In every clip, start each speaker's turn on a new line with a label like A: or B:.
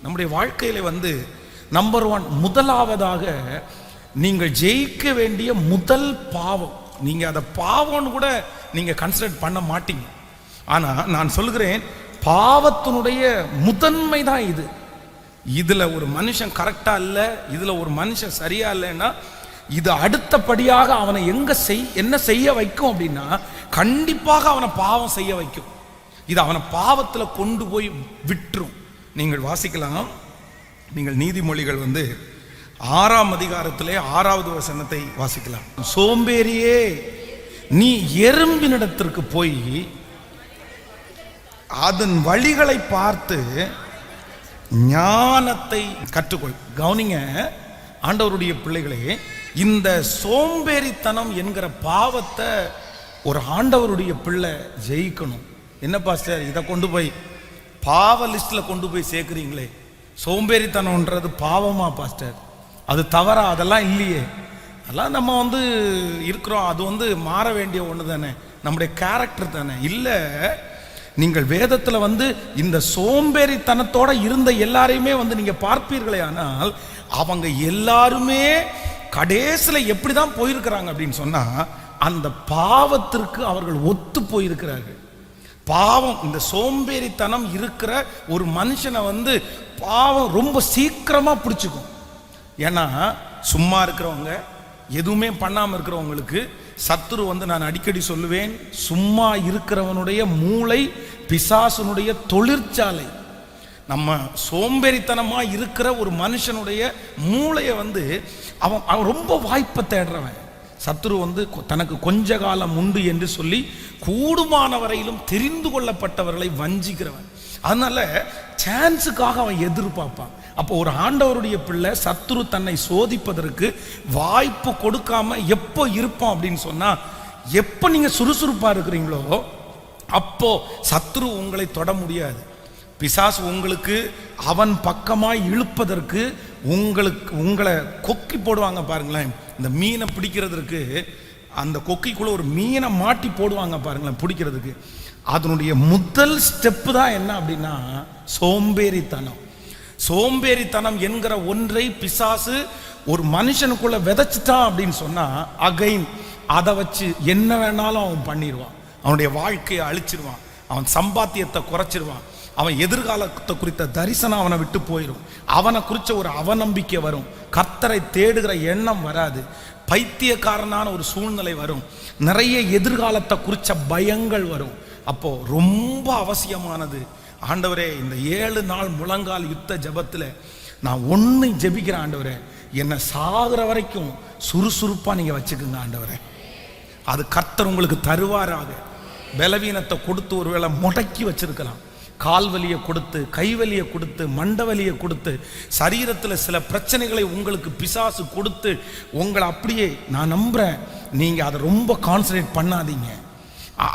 A: நம்முடைய வாழ்க்கையில நம்பர் 1 முதலாவதாக நீங்கள் ஜெயிக்க வேண்டிய முதல் பாவம், நீங்க அதை பாவம்னு கூட நீங்க கன்சிடர் பண்ண மாட்டீங்க. ஆனா நான் சொல்கிறேன், பாவத்தினுடைய முதன்மை தான் இது. இதுல ஒரு மனுஷன் கரெக்டா இல்ல, இதுல ஒரு மனுஷன் சரியா இல்லைன்னா இது அடுத்தபடியாக அவனை என்ன செய்ய வைக்கும் அப்படின்னா, கண்டிப்பாக அவனை பாவம் செய்ய வைக்கும். இது அவனை பாவத்துல கொண்டு போய் விட்டுரும். நீங்கள் வாசிக்கலாம், நீங்கள் நீதிமொழிகள் 6ஆம் அதிகாரத்திலே 6வது வசனத்தை வாசிக்கலாம். சோம்பேறியே, நீ எறும்பினிடத்திற்கு போய் அதன் வழிகளை பார்த்து ஞானத்தை கற்றுக்கொள். கவனிங்க ஆண்டவருடைய பிள்ளைகளே, இந்த சோம்பேறித்தனம் என்கிற பாவத்தை ஒரு ஆண்டவருடைய பிள்ளை ஜெயிக்கணும். என்ன பாஸ்டர், இதை கொண்டு போய் பாவ லிஸ்ட்ல கொண்டு போய் சேர்க்கிறீங்களே, சோம்பேறித்தனம்ன்றது பாவமா பாஸ்டர்? அது தவறா? அதெல்லாம் இல்லையே, அதெல்லாம் நம்ம இருக்கிறோம். அது மாற வேண்டிய ஒன்று தானே, நம்முடைய கேரக்டர் தானே. இல்லை, நீங்கள் வேதத்தில் இந்த சோம்பேறித்தனத்தோட இருந்த எல்லாரையுமே நீங்க பார்ப்பீர்களே, ஆனால் அவங்க எல்லாருமே கடைசியில் எப்படிதான் போயிருக்கிறாங்க அப்படின்னு சொன்னா, அந்த பாவத்திற்கு அவர்கள் ஒத்து போயிருக்கிறார்கள். பாவம், இந்த சோம்பேறித்தனம் இருக்கிற ஒரு மனுஷனை பாவம் ரொம்ப சீக்கிரமா பிடிச்சுக்கும். ஏன்னா சும்மா இருக்கிறவங்க, எதுவுமே பண்ணாம இருக்கிறவங்களுக்கு சத்துரு நான் அடிக்கடி சொல்லுவேன், சும்மா இருக்கிறவனுடைய மூளை பிசாசுனுடைய தொழிற்சாலை. நம்ம சோம்பேறித்தனமா இருக்கிற ஒரு மனுஷனுடைய மூளையை அவன் ரொம்ப வாய்ப்பை தேடுறவன். சத்துரு தனக்கு கொஞ்ச காலம் உண்டு என்று சொல்லி கூடுமான வரையிலும் தெரிந்து கொள்ளப்பட்டவர்களை வஞ்சிக்கிறவன். அதனால சான்ஸுக்காக அவன் எதிர்பார்ப்பான். அப்போ ஒரு ஆண்டவருடைய பிள்ளை சத்துரு தன்னை சோதிப்பதற்கு வாய்ப்பு கொடுக்காம எப்போ இருப்பான் அப்படின்னு சொன்னா, எப்போ நீங்க சுறுசுறுப்பா இருக்கிறீங்களோ அப்போ சத்துரு உங்களை தொட முடியாது. பிசாசு உங்களுக்கு அவன் பக்கமாய் இழுப்பதற்கு உங்களை கொக்கி போடுவாங்க பாருங்களேன். இந்த மீனை பிடிக்கிறதுக்கு அந்த கொக்கிக்குள்ள ஒரு மீனை மாட்டி போடுவாங்க பாருங்களேன் பிடிக்கிறதுக்கு. அதனுடைய முதல் ஸ்டெப்பு தான் என்ன அப்படின்னா சோம்பேறித்தனம். சோம்பேறித்தனம் என்கிற ஒன்றை பிசாசு ஒரு மனுஷனுக்குள்ள விதைச்சிட்டான் அப்படின்னு சொன்னா, அகைன் அதை வச்சு என்ன வேணாலும் அவன் பண்ணிடுவான். அவனுடைய வாழ்க்கையை அழிச்சிருவான், அவன் சம்பாத்தியத்தை குறைச்சிருவான், அவன் எதிர்காலத்தை குறித்த தரிசனம் அவனை விட்டு போயிடும், அவனை குறித்த ஒரு அவநம்பிக்கை வரும், கர்த்தரை தேடுகிற எண்ணம் வராது, பைத்தியக்காரனான ஒரு சூழ்நிலை வரும், நிறைய எதிர்காலத்தை குறித்த பயங்கள் வரும். அப்போ ரொம்ப அவசியமானது, ஆண்டவரே இந்த 7 நாள் முழங்கால் யுத்த ஜபத்தில் நான் ஒன்று ஜெபிக்கிறேன், ஆண்டவரே என்னை சாகுற வரைக்கும் சுறுசுறுப்பா நீங்க வச்சுக்குங்க ஆண்டவரே. அது கர்த்தர் உங்களுக்கு தருவாராக. பலவீனத்தை கொடுத்து ஒருவேளை முடக்கி வச்சிருக்கலாம், கால் வலியை கொடுத்து, கைவலியை கொடுத்து, மண்டவலியை கொடுத்து, சரீரத்தில் சில பிரச்சனைகளை உங்களுக்கு பிசாசு கொடுத்து உங்களை அப்படியே, நான் நம்புறேன் நீங்க அதை ரொம்ப கான்சன்ட்ரேட் பண்ணாதீங்க,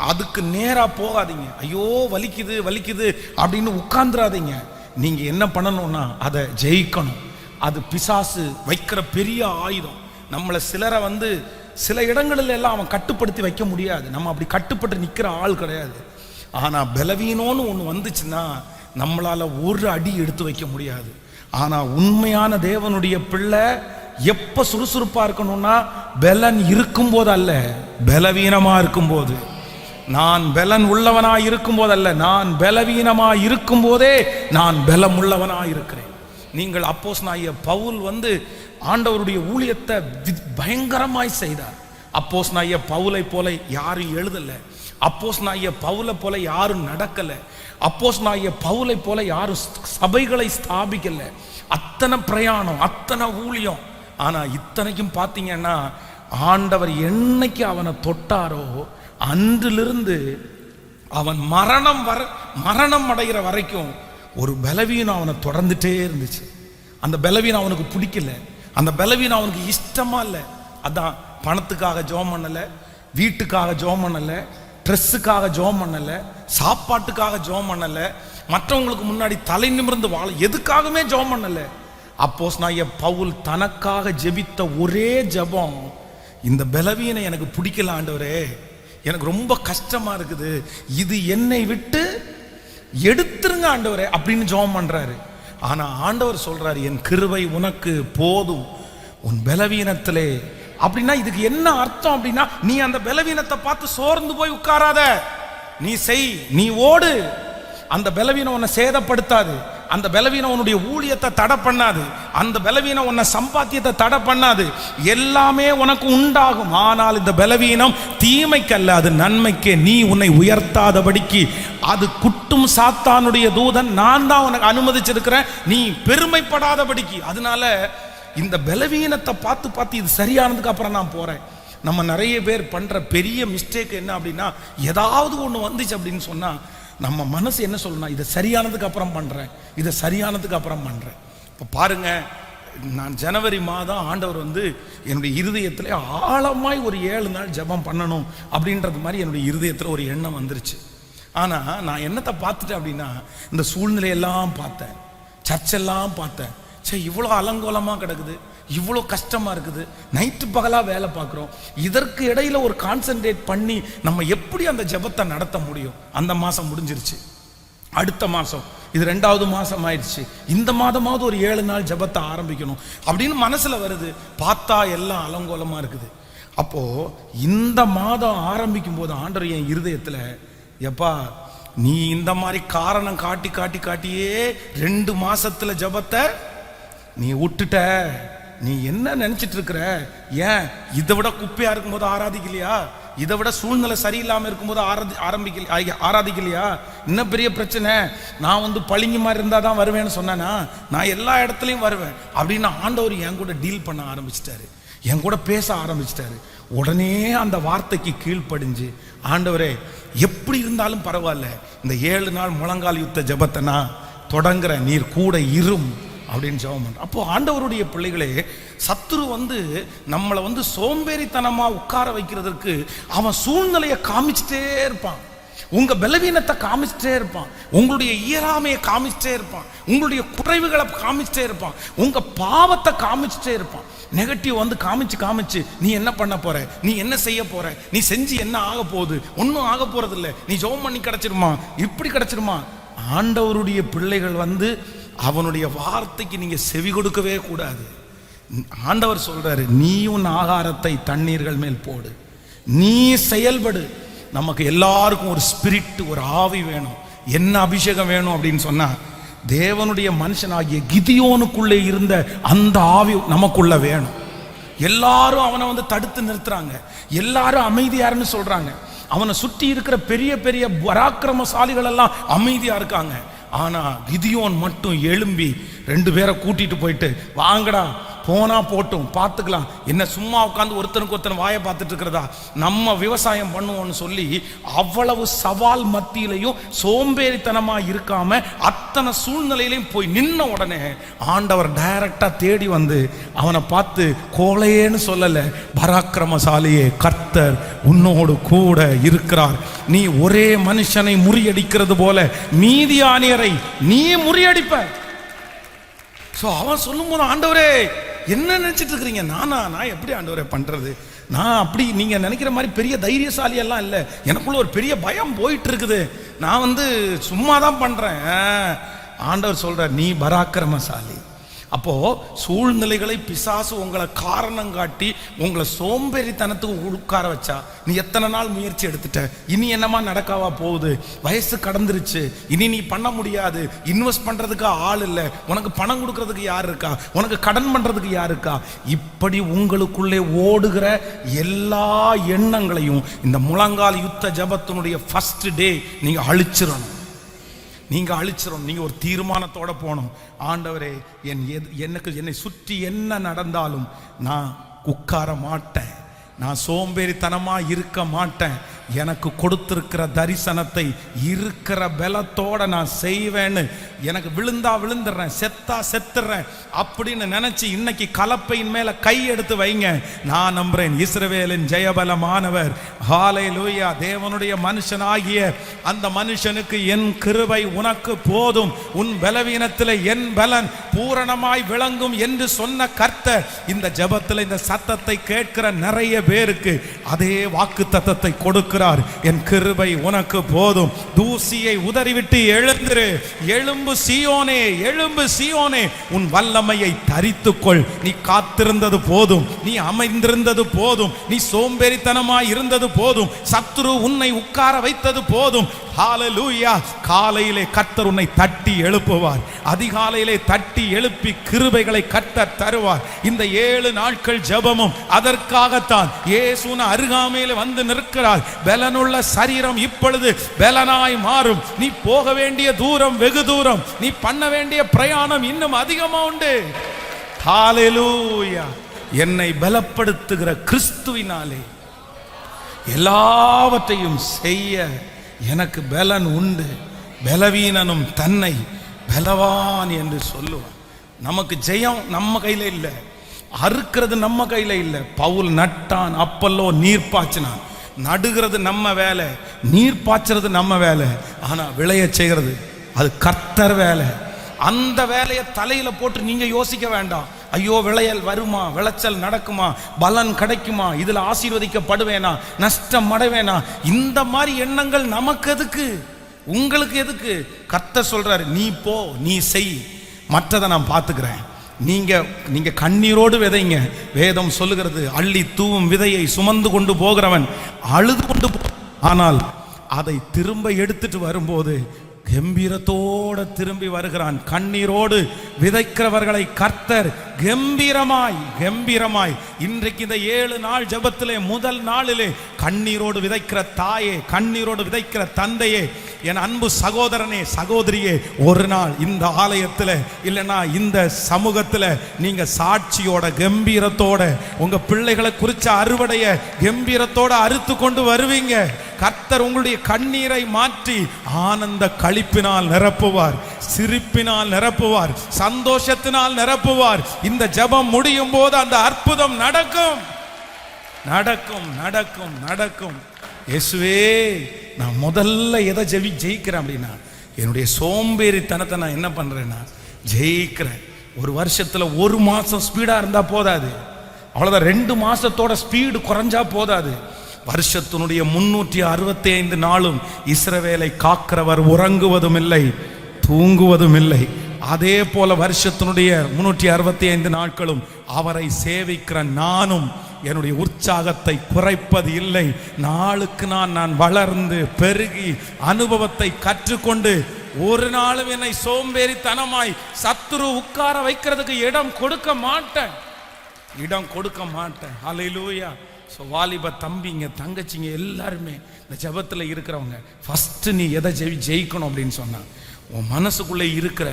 A: அதுக்கு நேரா போகாதீங்க, ஐயோ வலிக்குது வலிக்குது அப்படின்னு உட்கார்ந்துடாதீங்க. நீங்க என்ன பண்ணணும்னா அதை ஜெயிக்கணும். அது பிசாசு வைக்கிற பெரிய ஆயுதம். நம்மளை சிலரை சில இடங்களில் எல்லாம் அவன் கட்டுப்படுத்தி வைக்க முடியாது, நம்ம அப்படி கட்டுப்பட்டு நிற்கிற ஆள் கிடையாது. ஆனா பலவீனம்னு ஒன்று வந்துச்சுன்னா நம்மளால ஒரு அடி எடுத்து வைக்க முடியாது. ஆனா உண்மையான தேவனுடைய பிள்ளை எப்ப சுறுசுறுப்பா இருக்கணும்னா, பலன் இருக்கும் போது அல்ல, பலவீனமா இருக்கும் போது. நான் பலன் உள்ளவனா இருக்கும் போதல்ல, நான் பலவீனமா இருக்கும் போதே நான் பலம் உள்ளவனா இருக்கிறேன். நீங்கள் அப்போஸ்தலனாகிய பவுல் ஆண்டவருடைய ஊழியத்தை பயங்கரமாய் செய்தார். அப்போஸ்தலனாகிய பவுலை போல யாரும் எழுதல, அப்போஸ்தலனாகிய பவுலை போல யாரும் நடக்கல, அப்போஸ்தலனாகிய பவுலை போல யாரும் சபைகளை ஸ்தாபிக்கல. அத்தனை பிரயாணம், அத்தனை ஊழியம். ஆனா இத்தனைக்கும் பார்த்தீங்கன்னா ஆண்டவர் என்னைக்கு அவனை தொட்டாரோ அன்றிலிருந்து அவன் மரணம் அடைகிற வரைக்கும் ஒரு பலவீனம் அவனை தொடர்ந்துட்டே இருந்துச்சு. அந்த பலவீனம் அவனுக்கு பிடிக்கல, அந்த பலவீனம் அவனுக்கு இஷ்டமா இல்லை. அதான் பணத்துக்காக ஜெபம் பண்ணல, வீட்டுக்காக ஜெபம் பண்ணல, ட்ரெஸ்ஸுக்காக ஜெபம் பண்ணல, சாப்பாட்டுக்காக ஜெபம் பண்ணல, மற்றவங்களுக்கு முன்னாடி தலை நிமிர்ந்து வாழ எதுக்காகவே ஜெபம் பண்ணல. அப்போஸ்தலனாகிய பவுல் தனக்காக ஜெபித்த ஒரே ஜெபம், இந்த பலவீனம் எனக்கு பிடிக்கல ஆண்டவரே, எனக்கு ரொம்ப கஷ்டமா இருக்குது, இது என்னை விட்டு எடுத்துருங்க ஆண்டவரே அப்படின்னு ஜெபம் பண்றாரு. ஆனா ஆண்டவர் சொல்றாரு, என் கிருபை உனக்கு போதும் உன் பலவீனத்திலே. அப்படின்னா இதுக்கு என்ன அர்த்தம் அப்படின்னா, நீ அந்த பலவீனத்தை பார்த்து சோர்ந்து போய் உட்காராத, நீ செய், நீ ஓடு. அந்த பலவீனம் உன்னை சேதப்படுத்தாது, அந்த பலவீனம் உன்னுடைய ஊழியத்தை தடை பண்ணாது, அந்த பலவீனம் உன்னை சம்பாத்தியத்தை தடை பண்ணாது, எல்லாமே உனக்கு உண்டாகும். ஆனால் இந்த பலவீனம் தீமைக்கல்ல, அது நன்மைக்கே. நீ உன்னை உயர்த்தாதபடிக்கு அது குட்டும் சாத்தானுடைய தூதன், நான் தான் உனக்கு அனுமதிச்சிருக்கிறேன், நீ பெருமைப்படாதபடிக்கு. அதனால இந்த பலவீனத்தை பார்த்து பார்த்து இது சரியானதுக்கு அப்புறம் நான் போறேன். நம்ம நிறைய பேர் பண்ற பெரிய மிஸ்டேக் என்ன அப்படின்னா, ஏதாவது ஒன்று வந்துச்சு அப்படின்னு சொன்னா நம்ம மனசு என்ன சொல்லணும், இதை சரியானதுக்கு அப்புறம் பண்றேன், இதை சரியானதுக்கு அப்புறம் பண்றேன். இப்போ பாருங்க, நான் ஜனவரி மாதம் ஆண்டவர் என்னுடைய இருதயத்தில் ஆழமாய் ஒரு 7 நாள் ஜெபம் பண்ணணும் அப்படின்றது மாதிரி என்னுடைய இருதயத்தில் ஒரு எண்ணம் வந்துருச்சு. ஆனால் நான் என்னத்தை பார்த்துட்டேன் அப்படின்னா, இந்த சூழ்நிலையெல்லாம் பார்த்தேன், சர்ச்செல்லாம் பார்த்தேன். சரி, இவ்வளோ அலங்கோலமாக கிடக்குது, இவ்வளோ கஷ்டமாக இருக்குது, நைட்டு பகலாக வேலை பார்க்குறோம், இதற்கு இடையில ஒரு கான்சென்ட்ரேட் பண்ணி நம்ம எப்படி அந்த ஜெபத்தை நடத்த முடியும்? அந்த மாதம் முடிஞ்சிருச்சு, அடுத்த மாதம் இது 2வது மாதம் ஆயிடுச்சு, இந்த மாதமாவது ஒரு 7 நாள் ஜெபத்தை ஆரம்பிக்கணும் அப்படின்னு மனசில் வருது. பார்த்தா எல்லாம் அலங்கோலமாக இருக்குது. அப்போது இந்த மாதம் ஆரம்பிக்கும் போது ஆண்டவர் என் இருதயத்தில், எப்பா நீ இந்த மாதிரி காரணம் காட்டி காட்டி காட்டியே 2 மாசத்துல ஜெபத்தை நீ விட்டுட்ட, நீ என்ன நினைச்சிட்டு இருக்கிற? ஏன் இதை விட குப்பையா இருக்கும்போது ஆராதிக்கலையா? இதை விட சூழ்நிலை சரியில்லாமல் இருக்கும்போது ஆராதிக்கலையா? இன்னும் பெரிய பிரச்சனை, நான் பளிங்கு மாதிரி இருந்தால் தான் வருவேன்னு சொன்னேன்னா, நான் எல்லா இடத்துலையும் வருவேன் அப்படின்னு ஆண்டவர் என் கூட டீல் பண்ண ஆரம்பிச்சிட்டாரு, என் கூட பேச ஆரம்பிச்சிட்டாரு. உடனே அந்த வார்த்தைக்கு கீழ்ப்படிஞ்சு, ஆண்டவரே எப்படி இருந்தாலும் பரவாயில்ல, இந்த 7 நாள் முழங்கால் யுத்த ஜெபத்தை நான் தொடங்குறேன், நீர் கூட இரும் அப்படின்னு ஜெபம் பண்ற. அப்போ ஆண்டவருடைய பிள்ளைகளே, சத்துரு நம்மளை சோம்பேறித்தனமா உட்கார வைக்கிறதுக்கு அவன் சூழ்நிலையை காமிச்சிட்டே இருப்பான், உங்க பலவீனத்தை காமிச்சிட்டே இருப்பான், உங்களுடைய இயலாமையை காமிச்சிட்டே இருப்பான், உங்களுடைய குறைவுகளை காமிச்சிட்டே இருப்பான், உங்க பாவத்தை காமிச்சிட்டே இருப்பான். நெகட்டிவ் காமிச்சு காமிச்சு நீ என்ன பண்ண போற, நீ என்ன செய்ய போற, நீ செஞ்சு என்ன ஆக போகுது, ஒன்றும் ஆக போறது இல்லை, நீ ஜெபம் பண்ணி கிடைச்சிருமா, இப்படி கிடைச்சிருமா. ஆண்டவருடைய பிள்ளைகள் அவனுடைய வார்த்தைக்கு நீங்க செவி கொடுக்கவே கூடாது. ஆண்டவர் சொல்றாரு, நீ உன் ஆகாரத்தை தண்ணீர்கள் மேல் போடு, நீ செயல்படு. நமக்கு எல்லாருக்கும் ஒரு ஸ்பிரிட், ஒரு ஆவி வேணும். என்ன அபிஷேகம் வேணும் அப்படின்னு சொன்னா, தேவனுடைய மனுஷனாகிய கிதியோனுக்குள்ளே இருந்த அந்த ஆவி நமக்குள்ள வேணும். எல்லாரும் அவனை தடுத்து நிறுத்துறாங்க, எல்லாரும் அமைதியாருன்னு சொல்றாங்க, அவனை சுற்றி இருக்கிற பெரிய பெரிய பராக்கிரமசாலிகள் எல்லாம் அமைதியா இருக்காங்க. ஆனா கிதியோன் மட்டும் எழும்பி 2 பேரை கூட்டிட்டு போயிட்டு, வாங்கடா போனா போட்டும் பார்த்துக்கலாம், என்ன சும்மா உட்காந்து ஒருத்தனுக்கு ஒருத்தன் வாயை பார்த்துட்டு இருக்கிறதா, நம்ம விவசாயம் பண்ணுவோம்னு சொல்லி அவ்வளவு சவால் மத்தியிலையும் சோம்பேறித்தனமா இருக்காம அத்தனை சூழ்நிலையிலையும் போய் நின்ன உடனே ஆண்டவர் டைரக்டா தேடி அவனை பார்த்து, கோழையேன்னு சொல்லல, பராக்கிரமசாலியே, கர்த்தர் உன்னோடு கூட இருக்கிறார், நீ ஒரே மனுஷனை முறியடிக்கிறது போல மீதியானியரை நீ முறியடிப்ப. அவன் சொல்லும் போது, ஆண்டவரே என்ன நினைச்சிட்டு இருக்கிறீங்க, நான் எப்படி ஆண்டவரே பண்றது, நான் அப்படி நீங்க நினைக்கிற மாதிரி பெரிய தைரியசாலி எல்லாம் இல்லை, எனக்குள்ள ஒரு பெரிய பயம் போயிட்டு இருக்குது, நான் சும்மா தான் பண்றேன். ஆண்டவர் சொல்ற, நீ பராக்கிரமசாலி. அப்போ சூழ்நிலைகளை பிசாசு உங்களை காரணம் காட்டி உங்களை சோம்பேறித்தனத்துக்கு உட்கார வச்சா, நீ எத்தனை நாள் முயற்சி எடுத்துட்ட, இனி என்னமா நடக்காவா போகுது, வயசு கடந்துருச்சு, இனி நீ பண்ண முடியாது, இன்வெஸ்ட் பண்றதுக்கு ஆள் இல்லை, உனக்கு பணம் கொடுக்கறதுக்கு யார் இருக்கா, உனக்கு கடன் பண்றதுக்கு யார் இருக்கா, இப்படி உங்களுக்குள்ளே ஓடுகிற எல்லா எண்ணங்களையும் இந்த முழங்கால் யுத்த ஜபத்தினுடைய ஃபர்ஸ்ட் டே நீங்க அழிச்சிடணும். நீங்க ஒரு தீர்மானத்தோட போகணும். ஆண்டவரே, என்னை சுற்றி என்ன நடந்தாலும் நான் உட்கார மாட்டேன், நான் சோம்பேறித்தனமா இருக்க மாட்டேன், எனக்கு கொடுத்திருக்கிற தரிசனத்தை இருக்கிற பலத்தோட நான் செய்வேன்னு, எனக்கு விழுந்தா விழுந்துடுறேன், செத்தா செத்துறேன் அப்படின்னு நினைச்சு இன்னைக்கு கலப்பையின் மேல கை எடுத்து வைங்க. நான் நம்புறேன், இஸ்ரவேலின் ஜெயபலமானவர், ஹல்லேலூயா, தேவனுடைய மனுஷனாகிய அந்த மனுஷனுக்கு என் கிருபை உனக்கு போதும், உன் பலவீனத்தில் என் பலன் பூரணமாய் விளங்கும் என்று சொன்ன கர்த்தர் இந்த ஜெபத்தில் இந்த சத்தத்தை கேட்கிற நிறைய பேருக்கு அதே வாக்கு தத்தத்தை கொடுக்கிற சொல்லுகிறார், என் கிருபை உனக்கு போதும். தூசியை உதறிவிட்டு எழுந்திரு. எழும்பு சீயோனே, எழும்பு சீயோனே, உன் வல்லமையை தரித்துக்கொள். நீ காத்திருந்தது போதும், நீ அமைந்திருந்தது போதும், நீ சோம்பேறித்தனமாய் இருந்தது போதும், சத்துரு உன்னை உட்கார வைத்தது போதும். ஹalleluya. காலையிலே கர்த்தர் உன்னை தட்டி எழுப்புவார். அதிகாலையிலே தட்டி எழுப்பி கிருபைகளை கர்த்தர் தருவார். இந்த 7 நாட்கள் ஜெபமும் அதற்காகத்தான். இயேசுவின் அருகாமையிலே வந்து நிற்கிறார். பலனுள்ள சரீரம் இப்பொழுது பலனாய் மாறும். நீ போக வேண்டிய தூரம் வெகு தூரம், நீ பண்ண வேண்டிய பிரயாணம் இன்னும் அதிகமா உண்டு. ஹalleluya. என்னை பலப்படுத்துகிற கிறிஸ்துவினாலே எல்லாவற்றையும் செய்ய எனக்கு பலன் உண்டு. பலவீனனும் தன்னை பலவான் என்று சொல்லுவான். நமக்கு ஜெயம் நம்ம கையில இல்லை, அறுக்கிறது நம்ம கையில இல்லை. பவுல் நட்டான், அப்பல்லோ நீர் பாய்ச்சினான். நடுகிறது நம்ம வேலை, நீர் பாய்ச்சறது நம்ம வேலை. ஆனா விளைய செய்கிறது அது கர்த்தர் வேலை. அந்த வேலையை தலையில போட்டு நீங்க யோசிக்க வேண்டாம். ஐயோ விளையல் வருமா, விளைச்சல் நடக்குமா, பலன் கிடைக்குமா, இதுல ஆசீர்வதிக்கப்படுவேனா, நஷ்டம் அடைவேனா, இந்த மாதிரி எண்ணங்கள் நமக்கு எதுக்கு, உங்களுக்கு எதுக்கு? கர்த்தர் சொல்றாரு, நீ போ, நீ செய், மற்றதை நான் பார்த்துக்கிறேன். நீங்க கண்ணீரோடு விதைங்க. வேதம் சொல்லுகிறது, அள்ளி தூவும் விதையை சுமந்து கொண்டு போகிறவன் அழுது கொண்டு ஆனால் அதை திரும்ப எடுத்துட்டு வரும்போது கம்பீரத்தோட திரும்பி வருகிறான். கண்ணீரோடு விதைக்கிறவர்களை கர்த்தர் கம்பீரமாய் இன்றைக்கு இந்த 7 நாள் ஜெபத்திலே முதல் நாளிலே கண்ணீரோடு விதைக்கிற தாயே, கண்ணீரோடு விதைக்கிற தந்தையே, என் அன்பு சகோதரனே, சகோதரியே, ஒரு நாள் இந்த ஆலயத்தில் இல்லைன்னா இந்த சமூகத்தில் நீங்க சாட்சியோட கம்பீரத்தோட உங்க பிள்ளைகளை குறிச்ச அறுவடைய கம்பீரத்தோட அறுத்து கொண்டு வருவீங்க. கர்த்தர் உங்களுடைய கண்ணீரை மாற்றி ஆனந்த களிப்பினால் நிரப்புவார், சிரிப்பினால் நிரப்புவார், சந்தோஷத்தினால் நிரப்புவார். இந்த ஜெபம் முடியும் போது அந்த அற்புதம் நடக்கும் நடக்கும் நடக்கும் நடக்கும். இயேசுவே, நான் முதல்ல எதை ஜெயிக்கிறேன் அப்படின்னா, என்னுடைய சோம்பேறித்தனத்தை நான் என்ன பண்றேன்னா ஜெயிக்கிறேன். ஒரு வருஷத்துல 1 மாசம் ஸ்பீடா இருந்தா போதாது, அவ்வளவுதான். 2 மாசத்தோட ஸ்பீடு குறைஞ்சா போதாது. வருஷத்தினுடைய 365 நாளும் இஸ்ரவேலை காக்கிறவர் உறங்குவதும் இல்லை, தூங்குவதும் இல்லை. அதே போல வருஷத்தினுடைய 365 நாட்களும் அவரை சேவிக்கிற நானும் என்னுடைய உற்சாகத்தை குறைப்பது இல்லை. நாளுக்கு நான் வளர்ந்து பெருகி அனுபவத்தை கற்றுக்கொண்டு ஒரு நாளும் என்னை சோம்பேறித்தனமாய் சத்துரு உட்கார வைக்கிறதுக்கு இடம் கொடுக்க மாட்டேன். ஹல்லேலூயா. ஸோ வாலிப தம்பிங்க, தங்கச்சிங்க எல்லாருமே இந்த ஜெபத்தில் இருக்கிறவங்க, ஃபஸ்ட்டு நீ எதை ஜெயிக்கணும் அப்படின்னு சொன்னா, உன் மனசுக்குள்ளே இருக்கிற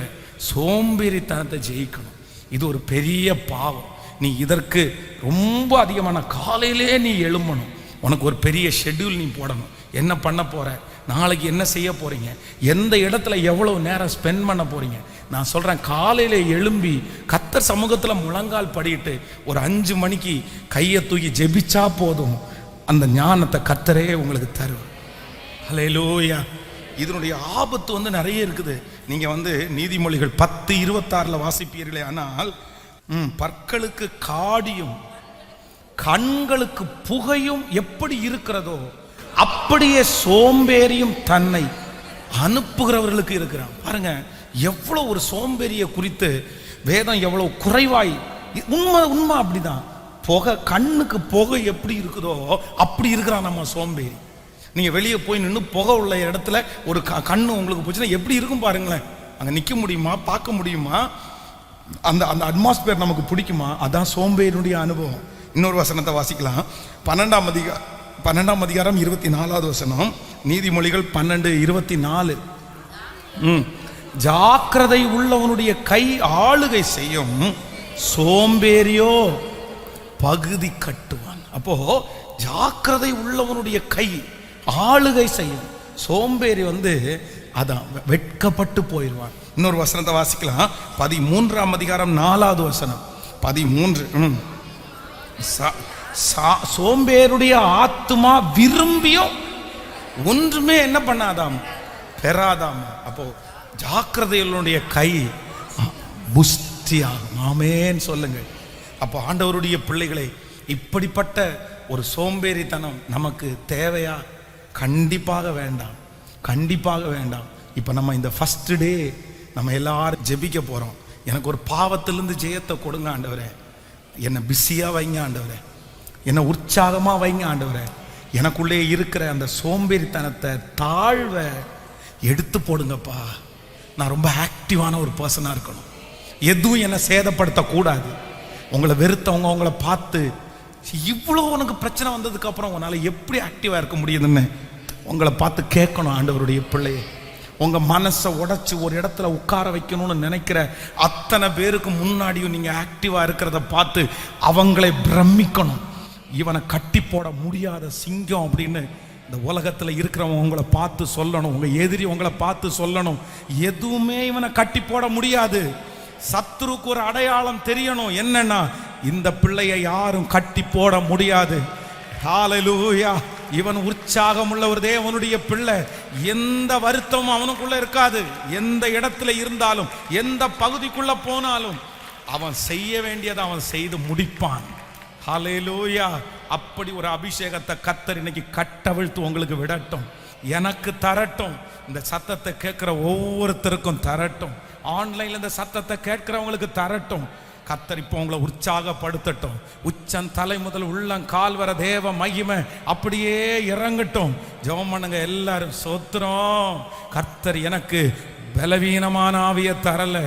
A: சோம்பேறித்தனத்தை ஜெயிக்கணும். இது ஒரு பெரிய பாவம். நீ இதற்கு ரொம்ப அதிகமான காலையிலே நீ எழும்பணும். உனக்கு ஒரு பெரிய ஷெட்யூல் நீ போடணும். என்ன பண்ண போற, நாளைக்கு என்ன செய்ய போறீங்க, எந்த இடத்துல எவ்வளவு நேரம் ஸ்பெண்ட் பண்ண போறீங்க. நான் சொல்றேன், காலையில எழும்பி கர்த்தர் சமூகத்தில் முழங்கால் படிட்டு ஒரு 5 மணிக்கு கையை தூக்கி ஜெபிச்சா போதும், அந்த ஞானத்தை கர்த்தரே உங்களுக்கு தரும். ஹல்லேலூயா. இதனுடைய ஆபத்து நிறைய இருக்குது. நீங்க நீதிமொழிகள் 10:26 வாசிப்பீர்களே, ஆனால் பற்களுக்கு காடியும் கண்களுக்கு புகையும் எப்படி இருக்கிறதோ அப்படியே சோம்பேறியும் தன்னை அனுப்புகிறவர்களுக்கு இருக்கிறான். பாருங்க, எவ்வளவு ஒரு சோம்பேறியை குறித்து வேதம் எவ்வளவு குறைவாய். உண்மை அப்படிதான். புகை, கண்ணுக்கு புகை எப்படி இருக்குதோ அப்படி இருக்கிறான் நம்ம சோம்பேறி. நீங்க வெளியே போய் நின்று புகை உள்ள இடத்துல ஒரு கண்ணு உங்களுக்கு போச்சுன்னா எப்படி இருக்கும் பாருங்களேன். அங்க நிக்க முடியுமா, பார்க்க முடியுமா, அந்த அந்த அட்மாஸ்பியர் நமக்கு பிடிக்குமா? அதான் சோம்பேறியுடைய அனுபவம். இன்னொரு வசனத்தை வாசிக்கலாம். 12ஆம் அதிகாரம் 24வது வசனம். நீதிமொழிகள் 12:24. ஜாக்கிரதை உள்ளவனுடைய கை ஆளுகை செய்யும், சோம்பேறியோ பகுதி கட்டுவான். அப்போ ஜாக்கிரதை உள்ளவனுடைய கை ஆளுகை செய்யும், சோம்பேறி அதான் வெட்கப்பட்டு போயிடுவான். இன்னொரு வசனத்தை வாசிக்கலாம். 13ஆம் அதிகாரம் 4வது வசனம். 13. சோம்பேருடைய ஆத்துமா விரும்பியும் ஒன்றுமே என்ன பண்ணாதாம், பெறாதாம். அப்போ ஜாக்கிரதைகளுடைய கை புஷ்டியாகும். ஆமென் சொல்லுங்க. அப்போ ஆண்டவருடைய பிள்ளைகளை, இப்படிப்பட்ட ஒரு சோம்பேறித்தனம் நமக்கு தேவையா? கண்டிப்பாக வேண்டாம், கண்டிப்பாக வேண்டாம். இப்போ நம்ம இந்த ஃபர்ஸ்ட் டே நம்ம எல்லாரும் ஜெபிக்க போகிறோம். எனக்கு ஒரு பாவத்திலிருந்து ஜெயத்தை கொடுங்க ஆண்டவரே, என்னை பிஸியாக வைங்க ஆண்டவரே, என்னை உற்சாகமாக வைங்க ஆண்டவரே, எனக்குள்ளே இருக்கிற அந்த சோம்பேறித்தனத்தை தாழ்வை எடுத்து போடுங்கப்பா. நான் ரொம்ப ஆக்டிவான ஒரு பர்சனாக இருக்கணும், எதுவும் என்னை சேதப்படுத்தக்கூடாது. உங்களை வெறுத்தவங்க உங்களை பார்த்து இவ்வளோ உனக்கு பிரச்சனை வந்ததுக்கு அப்புறம் உன்னால் எப்படி ஆக்டிவாக இருக்க முடியுதுன்னு உங்களை பார்த்து கேட்கணும். ஆண்டவருடைய பிள்ளையை உங்கள் மனசை உடைச்சி ஒரு இடத்துல உட்கார வைக்கணும்னு நினைக்கிற அத்தனை பேருக்கு முன்னாடியும் நீங்கள் ஆக்டிவாக இருக்கிறத பார்த்து அவங்களை பிரமிக்கணும். இவனை கட்டி போட முடியாத சிங்கம் அப்படின்னு இந்த உலகத்தில் இருக்கிறவங்க உங்களை பார்த்து சொல்லணும். உங்கள் எதிரி உங்களை பார்த்து சொல்லணும், எதுவுமே இவனை கட்டி போட முடியாது. சத்துருக்கு ஒரு அடையாளம் தெரியணும், என்னன்னா இந்த பிள்ளையை யாரும் கட்டி போட முடியாது. ஹல்லேலூயா. இவன் உற்சாகம் உள்ள ஒரு தேவனுடைய பிள்ளை. எந்த வருத்தமும் அவனுக்குள்ள இருக்காது. எந்த இடத்துல இருந்தாலும், எந்த பகுதிக்குள்ள போனாலும் அவன் செய்ய வேண்டியதை அவன் செய்து முடிப்பான். ஹல்லேலூயா. அப்படி ஒரு அபிஷேகத்தை கர்த்தர் இன்னைக்கு கட்டவிழ்த்து உங்களுக்கு விடட்டும், எனக்கு தரட்டும், இந்த சத்தத்தை கேட்கிற ஒவ்வொருத்தருக்கும் தரட்டும், ஆன்லைன்ல இந்த சத்தத்தை கேட்கிறவங்களுக்கு தரட்டும். கர்த்தர் இப்போ உங்களை உற்சாகப்படுத்தட்டும். உச்சன் தலை முதல் உள்ளங்கால் வர தேவ மகிமை அப்படியே இறங்கட்டும். ஜெபம் பண்ணுங்க எல்லாரும். சோத்திரம். கர்த்தர் எனக்கு பலவீனமான ஆவியை தரல,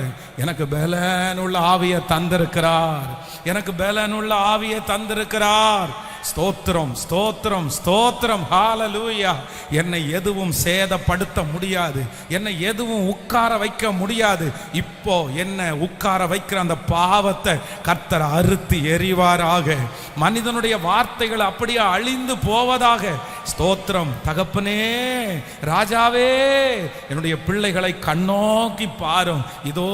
A: எனக்கு பலனுள்ள ஆவியை தந்திருக்கிறார். எனக்கு பலனுள்ள ஆவியை தந்திருக்கிறார். ஸ்தோத்திரம், ஸ்தோத்திரம், ஸ்தோத்திரம். ஹல்லேலூயா. என்னை எதுவும் சேதப்படுத்த முடியாது, என்னை எதுவும் உட்கார வைக்க முடியாது. இப்போ என்ன உட்கார வைக்கிற அந்த பாவத்தை கர்த்தர் அறுத்து எறிவாராக. மனிதனுடைய வார்த்தைகள் அப்படியே அழிந்து போவதாக. ஸ்தோத்திரம். தகப்பனே, ராஜாவே, என்னுடைய பிள்ளைகளை கண்ணோக்கி பாரும். இதோ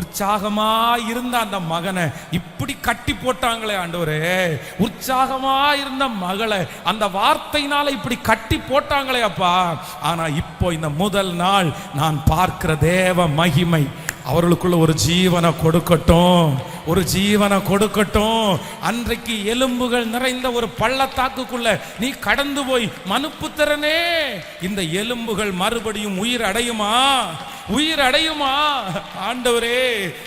A: உற்சாகமா இருந்த அந்த மகனை இப்படி கட்டி போட்டாங்களே ஆண்டவரே, உற்சாகமா இருந்த மகளை அந்த வார்த்தையினால இப்படி கட்டி போட்டாங்களே அப்பா. ஆனா இப்போ இந்த முதல் நாள் நான் பார்க்கிற தேவ மகிமை அவர்களுக்குள்ள ஒரு ஜீவனை கொடுக்கட்டும், ஒரு ஜீவனை கொடுக்கட்டும். அன்றைக்கு எலும்புகள் நிறைந்த ஒரு பள்ளத்தாக்குக்குள்ள நீ கடந்து போய் மனுப்புத்திறனே, இந்த எலும்புகள் மறுபடியும் உயிர் அடையுமா? உயிர் அடையுமா? ஆண்டவரே,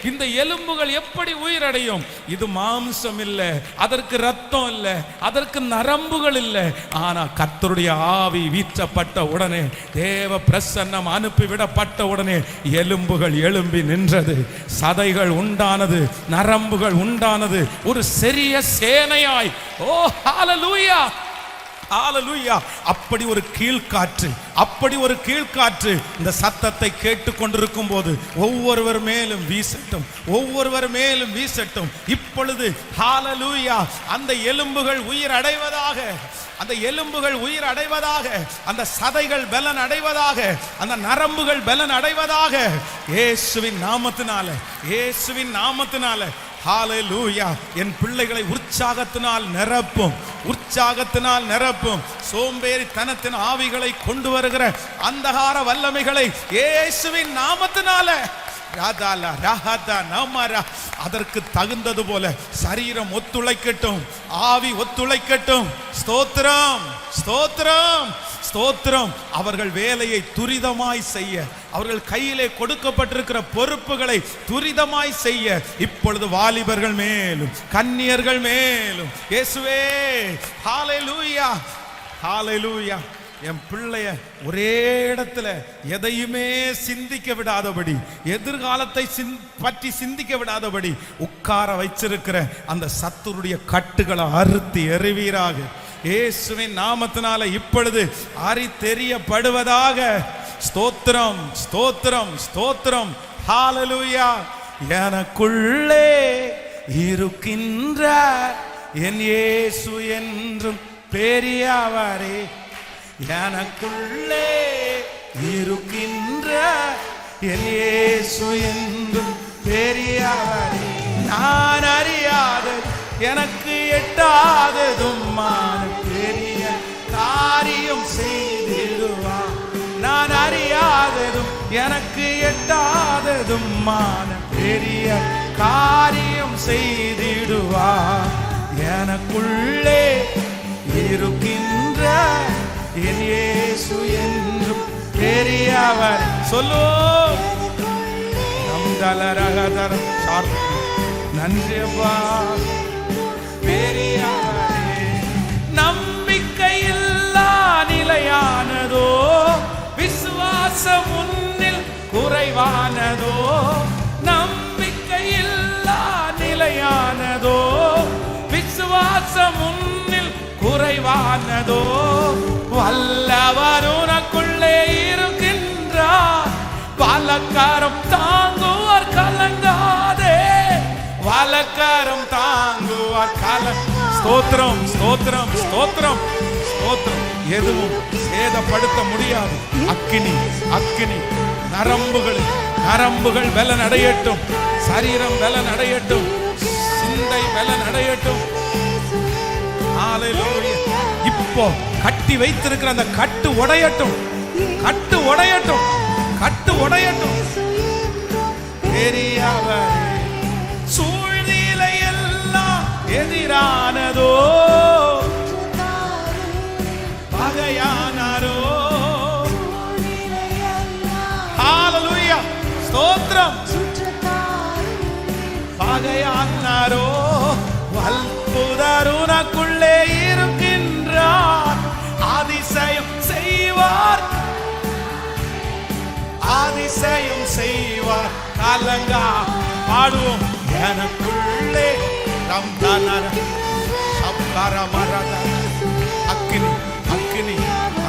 A: இந்த எலும்புகள் எப்படி உயிர் அடையும்? இது மாம்சம் இல்லை, அதற்கு ரத்தம் இல்லை, அதற்கு நரம்புகள் இல்லை. ஆனா கர்த்தருடைய ஆவி வீற்றப்பட்ட உடனே, தேவ பிரசன்னம் அனுப்பிவிடப்பட்ட உடனே எலும்புகள் எழும்பி நின்றது, சதைகள் உண்டானது, நரம்புகள் உண்டானது, ஒரு சிறிய சேனையாய். ஓ ஹல்லேலூயா, ஹல்லேலூயா. அப்படி ஒரு கீழ்காற்று, அப்படி ஒரு கீழ்காற்று இந்த சத்தத்தை கேட்டுக்கொண்டிருக்கும் போது ஒவ்வொருவர் மேலும் வீசட்டும், ஒவ்வொருவர் மேலும் வீசட்டும். இப்பொழுது ஹல்லேலூயா, அந்த எலும்புகள் உயிர் அடைவதாக, அந்த எலும்புகள் உயிர் அடைவதாக, அந்த சதைகள் பலன் அடைவதாக, அந்த நரம்புகள் பலன் அடைவதாக. இயேசுவின் நாமத்தினால, இயேசுவின் நாமத்தினால. ஹல்லேலூயா. என் பிள்ளைகளை உற்சாகத்தினால் நிரப்பும், உற்சாகத்தினால் நிரப்பும். சோம்பேறித்தனத்தின் ஆவிகளை கொண்டு வருகிற அந்தகார வல்லமைகளை இயேசுவின் நாமத்தினால அதற்கு தகுந்தது போல சரீரம் ஒத்துழைக்கட்டும், ஆவி ஒத்துழைக்கட்டும். ஸ்தோத்திரம், ஸ்தோத்திரம், ஸ்தோத்திரம். அவர்கள் வேலையை துரிதமாய் செய்ய, அவர்கள் கையிலே கொடுக்கப்பட்டிருக்கிற பொறுப்புகளை துரிதமாய் செய்ய இப்பொழுது வாலிபர்கள் மேலும் கன்னியர்கள் மேலும் இயேசுவே. ஹல்லேலூயா, ஹல்லேலூயா. என் பிள்ளைய ஒரே இடத்துல எதையுமே சிந்திக்க விடாதபடி, எதிர்காலத்தை பற்றி சிந்திக்க விடாதபடி உட்கார வைச்சிருக்கிற அந்த சத்துருடைய கட்டுகளை அறுத்து எறிவீராக. இயேசுவின் நாமத்தினால இப்பொழுது அறிதெரியப்படுவதாக. ஸ்தோத்திரம், ஸ்தோத்திரம், ஸ்தோத்திரம். ஹல்லேலூயா. எனக்குள்ளே இருக்கின்ற என் இயேசு என்றும் பெரியவரே, எனக்குள்ளே இருக்கின்ற என் இயேசு என்றும் பெரியவரே. நான் அறியாதது, எனக்கு எட்டாததுமான பெரிய காரியம் செய்திடுவார். நான் அறியாததும் எனக்கு எட்டாததுமான பெரிய காரியம் செய்திடுவார். எனக்குள்ளே இருக்கின்ற என் இயேசு என்றும் பெரியவர். சொல்லு நம் தலரகதர் நன்றியப்பா பெரியவரே. நம்பிக்கையில்லா நிலையானதோ, விசுவாசம் உன்னில் குறைவானதோ. நம்பிக்கையில்லா நிலையானதோ, விசுவாசம் உன்னில் குறைவானதோ. வல்லவர் உனக்குள்ளே இருக்கின்றார், பலக்காரம் தாங்குவார் கலங்காதே. வலக்காரம் தாங்குவார் ஸ்தோத்திரம் ஸ்தோத்திரம் ஸ்தோத்திரம் ஸ்தோத்திரம். எதுவும் சேதப்படுத்த முடியாது. அக்கினி அக்கினி நரம்புகள் பலன் அடையட்டும், சரீரம் பலன் அடையட்டும், சிந்தை பலன் அடையட்டும். இப்போ கட்டி வைத்திருக்கிற அந்த கட்டு உடையட்டும், கட்டு உடையட்டும், கட்டு உடையட்டும். பெரியவரே சூழ்நிலை எல்லாம் எதிரானதோ, பகையானாரோ. ஹalleluya ஸ்தோத்திரம். பகையானாரோ, வல்புதர் உனக்குள்ளே இருக்கின்றார், அதிசயம் செய்வார், அதிசயம் செய்வார். கலங்கா பாடுவோம். எனக்குள்ளே ரம்தனர் சப்கரமரத அக்கினி அக்கினி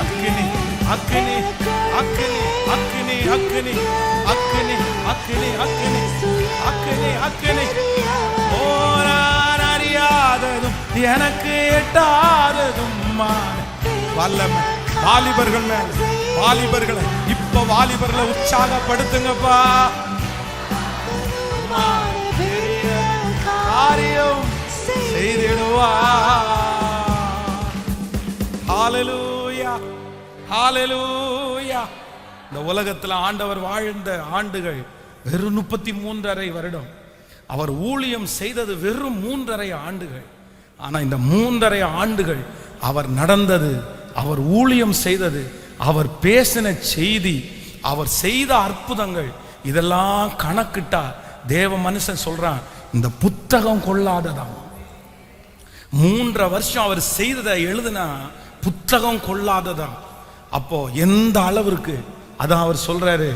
A: அக்கினி அக்கினி அக்கினி அக்கினி அக்கினி அக்கினி அக்கினி அக்கினி அக்கினி அக்கினி. ஓரான் அறியாததும் எனக்கு எட்டாததும் வல்லமை. வாலிபர்கள் மேல, வாலிபர்களை இப்ப வாலிபர்களை உற்சாகப்படுத்துங்கப்பா. காரியம் செய்திடுவார். ஹalleluya ஹalleluya. இந்த உலகத்தில் ஆண்டவர் வாழ்ந்த ஆண்டுகள் வெறும் 33.5 வருடம். அவர் ஊழியம் செய்தது வெறும் 3.5 ஆண்டுகள். ஆனா இந்த 3.5 ஆண்டுகள் அவர் நடந்தது, அவர் ஊழியம் செய்தது, அவர் பேசின செய்தி, அவர் செய்த அற்புதங்கள், இதெல்லாம் கணக்கிட்டா தேவ மனுஷன் சொல்றான், இந்த புத்தகம் கொள்ளாததான். 3 வருஷம் அவர் செய்ததை எழுதுனா புத்தகம் கொள்ளாததான். அப்போ எந்த அளவிற்கு, அதான் அவர் சொல்றாரு,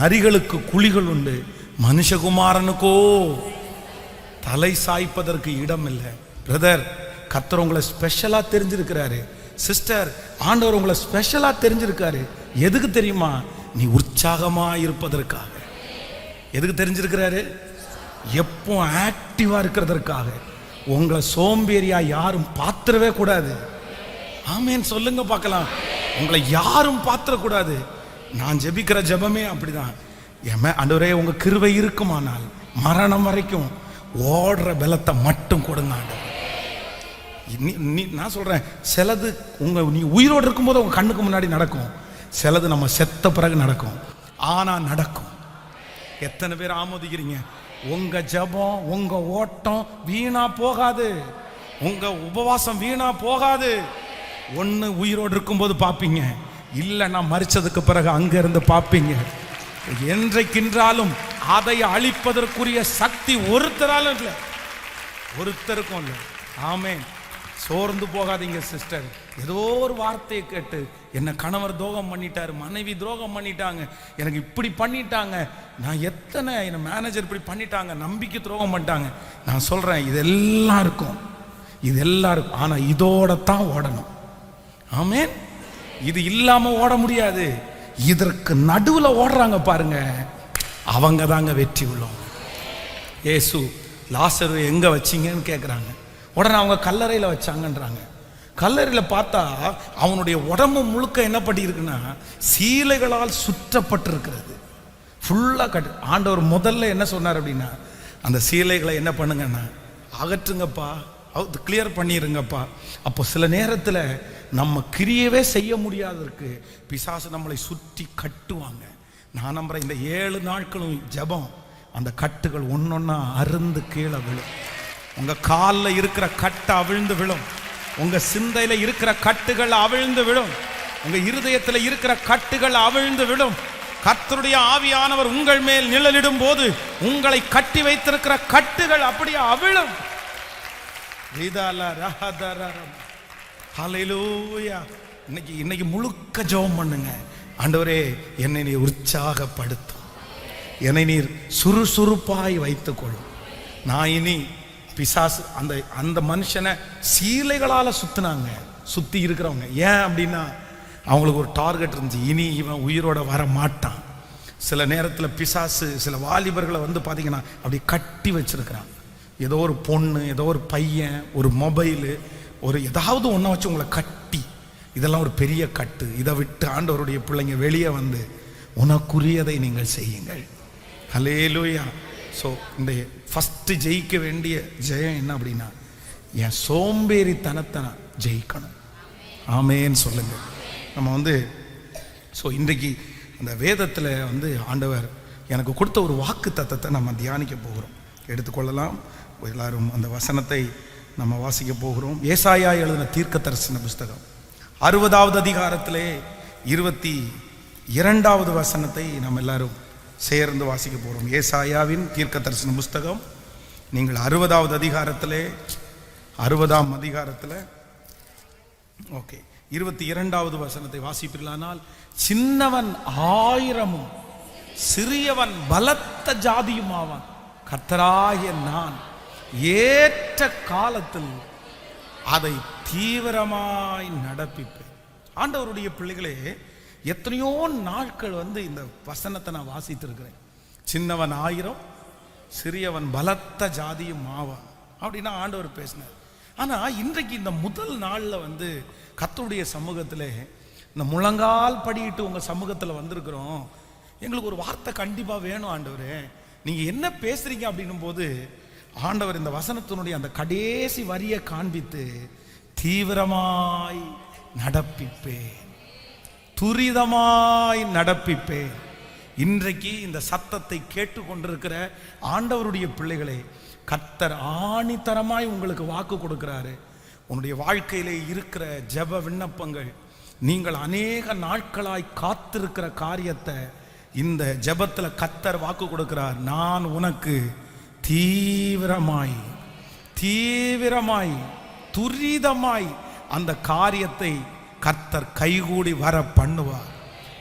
A: நரிகளுக்கு குழிகள் உண்டு, மனுஷகுமாரனுக்கோ தலை சாய்ப்பதற்கு இடம் இல்லை. பிரதர், கர்த்தர் உங்களை ஸ்பெஷலா தெரிஞ்சிருக்கிறாரு. சிஸ்டர், ஆண்டவர் உங்களை ஸ்பெஷலா தெரிஞ்சிருக்காரு. எதுக்கு தெரியுமா? நீ உற்சாகமா இருப்பதற்காக. எதுக்கு தெரிஞ்சிருக்கிறாரு? எப்போ ஆக்டிவா இருக்கிறதற்காக. உங்களை சோம்பேறியா யாரும் பாத்திரவே கூடாது. ஆமேன் சொல்லுங்க பார்க்கலாம். உங்களை யாரும் பாத்திரக்கூடாது. நான் ஜெபிக்கிற ஜெபமே அப்படிதான். ஆண்டவரே, உங்க கிருபை இருக்குமானால் மரணம் வரைக்கும் ஓடுற பலத்தை மட்டும் கொடுங்க ஆண்டவரே. நான் சொல்றேன், சிலது நீ உயிரோடு இருக்கும்போது உங்க கண்ணுக்கு முன்னாடி நடக்கும், சிலது நம்ம செத்த பிறகு நடக்கும். ஆனா நடக்கும். எத்தனை பேர் ஆமோதிக்கிறீங்க? உங்க ஜெபம், உங்க ஓட்டம் வீணா போகாது, உங்க உபவாசம் வீணா போகாது. ஒண்ணு உயிரோடு இருக்கும்போது பார்ப்பீங்க, இல்லைன்னா மரிச்சதுக்கு பிறகு அங்க இருந்து பார்ப்பீங்க. என்றைக்கின்றாலும் அதை அழிப்பதற்குரிய சக்தி ஒருத்தராலும் இல்லை, ஒருத்தருக்கும் இல்லை. ஆமென். சோர்ந்து போகாதீங்க சிஸ்டர். ஏதோ ஒரு வார்த்தையை கேட்டு என்ன கணவர் துரோகம் பண்ணிட்டாரு, மனைவி துரோகம் பண்ணிட்டாங்க, எனக்கு இப்படி பண்ணிட்டாங்க, நான் எத்தனை என்ன மேனேஜர் இப்படி பண்ணிட்டாங்க, நம்பிக்கை துரோகம் பண்ணிட்டாங்க. நான் சொல்றேன், இதெல்லாம் இருக்கும், இதெல்லாம் இருக்கும். ஆனா இதோட தான் ஓடணும். ஆமென். இது இல்லாம ஓட முடியாது. இதற்கு நடுவுல ஓடுறாங்க பாருங்க, அவங்க தாங்க வெற்றி உள்ளவங்க. இயேசு லாசரு எங்க வச்சீங்கன்னு கேட்குறாங்க. உடனே அவங்க கல்லறையில் வச்சாங்கன்றாங்க. கல்லறையில் பார்த்தா அவனுடைய உடம்பு முழுக்க என்ன பண்ணி இருக்குன்னா சீலைகளால் சுற்றப்பட்டிருக்கிறது. ஃபுல்லாக கட்டு. ஆண்டவர் முதல்ல என்ன சொன்னார் அப்படின்னா, அந்த சீலைகளை என்ன பண்ணுங்கன்னா அகற்றுங்கப்பா, கிளியர் பண்ணிருங்கப்பா. அப்போ சில நேரத்தில் நம்ம கிரியவே செய்ய முடியாததற்கு பிசாசு நம்மளை சுற்றி கட்டுவாங்க. நான் நம்புறேன், இந்த 7 நாட்களும் ஜெபம், அந்த கட்டுகள் ஒன்னொன்னா அருந்து கீழே விழும். உங்க காலில் இருக்கிற கட்டை அவிழ்ந்து விழும். உங்க சிந்தையில இருக்கிற கட்டுகள் அவிழ்ந்து விடும். உங்க இருதயத்தில் இருக்கிற கட்டுகள் அவிழ்ந்து விடும். கர்த்தருடைய ஆவியானவர் உங்கள் மேல் நிழலிடும் போது உங்களை கட்டி வைத்திருக்கிற கட்டுகள் அப்படியே அவிழும். ஹல்லேலூயா. இன்னைக்கு முழுக்க ஜெபம் பண்ணுங்க. ஆண்டவரே, என்னை நீர் உற்சாகப்படுத்தும், என்னை நீர் சுறுசுறுப்பாய் வைத்துக் கொள்ளும். நான் இனி பிசாசு அந்த மனுஷனை சீலைகளால சுத்தி இருக்கிறவங்க. ஏன் அப்படின்னா அவங்களுக்கு ஒரு டார்கெட் இருந்துச்சு, இனி இவன் உயிரோட வர மாட்டான். சில நேரத்தில் பிசாசு சில வாலிபர்களை பார்த்தீங்கன்னா அப்படி கட்டி வச்சிருக்கிறான். ஏதோ ஒரு பொண்ணு, ஏதோ ஒரு பையன், ஒரு மொபைலு, ஒரு ஏதாவது ஒன்றை வச்சு உங்களை கட்டி, இதெல்லாம் ஒரு பெரிய கட்டு. இதை விட்டு ஆண்டவருடைய பிள்ளைங்க வெளியே வந்து உனக்குரியதை நீங்கள் செய்யுங்கள். ஹல்லேலூயா. ஸோ இந்த ஃபஸ்ட்டு ஜெயிக்க வேண்டிய ஜெயம் என்ன அப்படின்னா, என் சோம்பேறித்தனத்தை நான் ஜெயிக்கணும். ஆமேன்னு சொல்லுங்க. நம்ம ஸோ இன்றைக்கு அந்த வேதத்தில் ஆண்டவர் எனக்கு கொடுத்த ஒரு வாக்கு தத்தத்தை நம்ம தியானிக்க போகிறோம். எடுத்துக்கொள்ளலாம். எல்லாரும் அந்த வசனத்தை நம்ம வாசிக்க போகிறோம். ஏசாயா எழுதின தீர்க்கதரிசன புஸ்தகம் 60வது அதிகாரத்திலே 22வது வசனத்தை நம்ம எல்லாரும் சேர்ந்து வாசிக்க போகிறோம். ஏசாயாவின் தீர்க்கதரிசன புஸ்தகம், நீங்கள் 60வது அதிகாரத்திலே 60ஆம் அதிகாரத்தில் ஓகே 22வது வசனத்தை வாசிப்பீர்களானால், சின்னவன் 1000 சிறியவன் பலத்த ஜாதியும் ஆவான், கர்த்தராகிய நான் ஏற்ற காலத்தில் அதை தீவிரமாய் நடப்பிப்பேன். ஆண்டவருடைய பிள்ளைகளே, எத்தனையோ நாட்கள் இந்த வசனத்தை நான் வாசித்திருக்கிறேன். சின்னவன் 1000 சிறியவன் பலத்த ஜாதியும் ஆவான் அப்படின்னா ஆண்டவர் பேசினார். ஆனா இன்றைக்கு இந்த முதல் நாள்ல கர்த்தருடைய சமூகத்தில் இந்த முழங்கால் படியிட்டு உங்க சமூகத்தில் வந்திருக்கிறோம். எங்களுக்கு ஒரு வார்த்தை கண்டிப்பா வேணும் ஆண்டவரே, நீங்க என்ன பேசுறீங்க அப்படின்னும் போது ஆண்டவர் இந்த வசனத்தினுடைய அந்த கடைசி வரியை காண்பித்து, தீவிரமாய் நடப்பிப்பேன், துரிதமாய் நடப்பிப்பேன். இன்றைக்கு இந்த சத்தத்தை கேட்டுக்கொண்டிருக்கிற ஆண்டவருடைய பிள்ளைகளே, கர்த்தர் ஆணித்தரமாய் உங்களுக்கு வாக்கு கொடுக்கிறாரு. உன்னுடைய வாழ்க்கையிலே இருக்கிற ஜெப விண்ணப்பங்கள், நீங்கள் அநேக நாட்களாய் காத்திருக்கிற காரியத்தை இந்த ஜெபத்தில் கர்த்தர் வாக்கு கொடுக்கிறார். நான் உனக்கு தீவிரமாய் துரிதமாய் அந்த காரியத்தை கர்த்தர் கைகூடி வர பண்ணுவார்.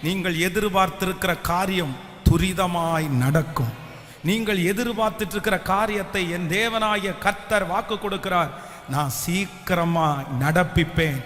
A: நீங்கள் எதிர்பார்த்திருக்கிற காரியம் துரிதமாய் நடக்கும். நீங்கள் எதிர்பார்த்துட்டு இருக்கிற காரியத்தை என் தேவனாகிய கர்த்தர் வாக்கு கொடுக்கிறார், நான் சீக்கிரமாய் நடப்பிப்பேன்.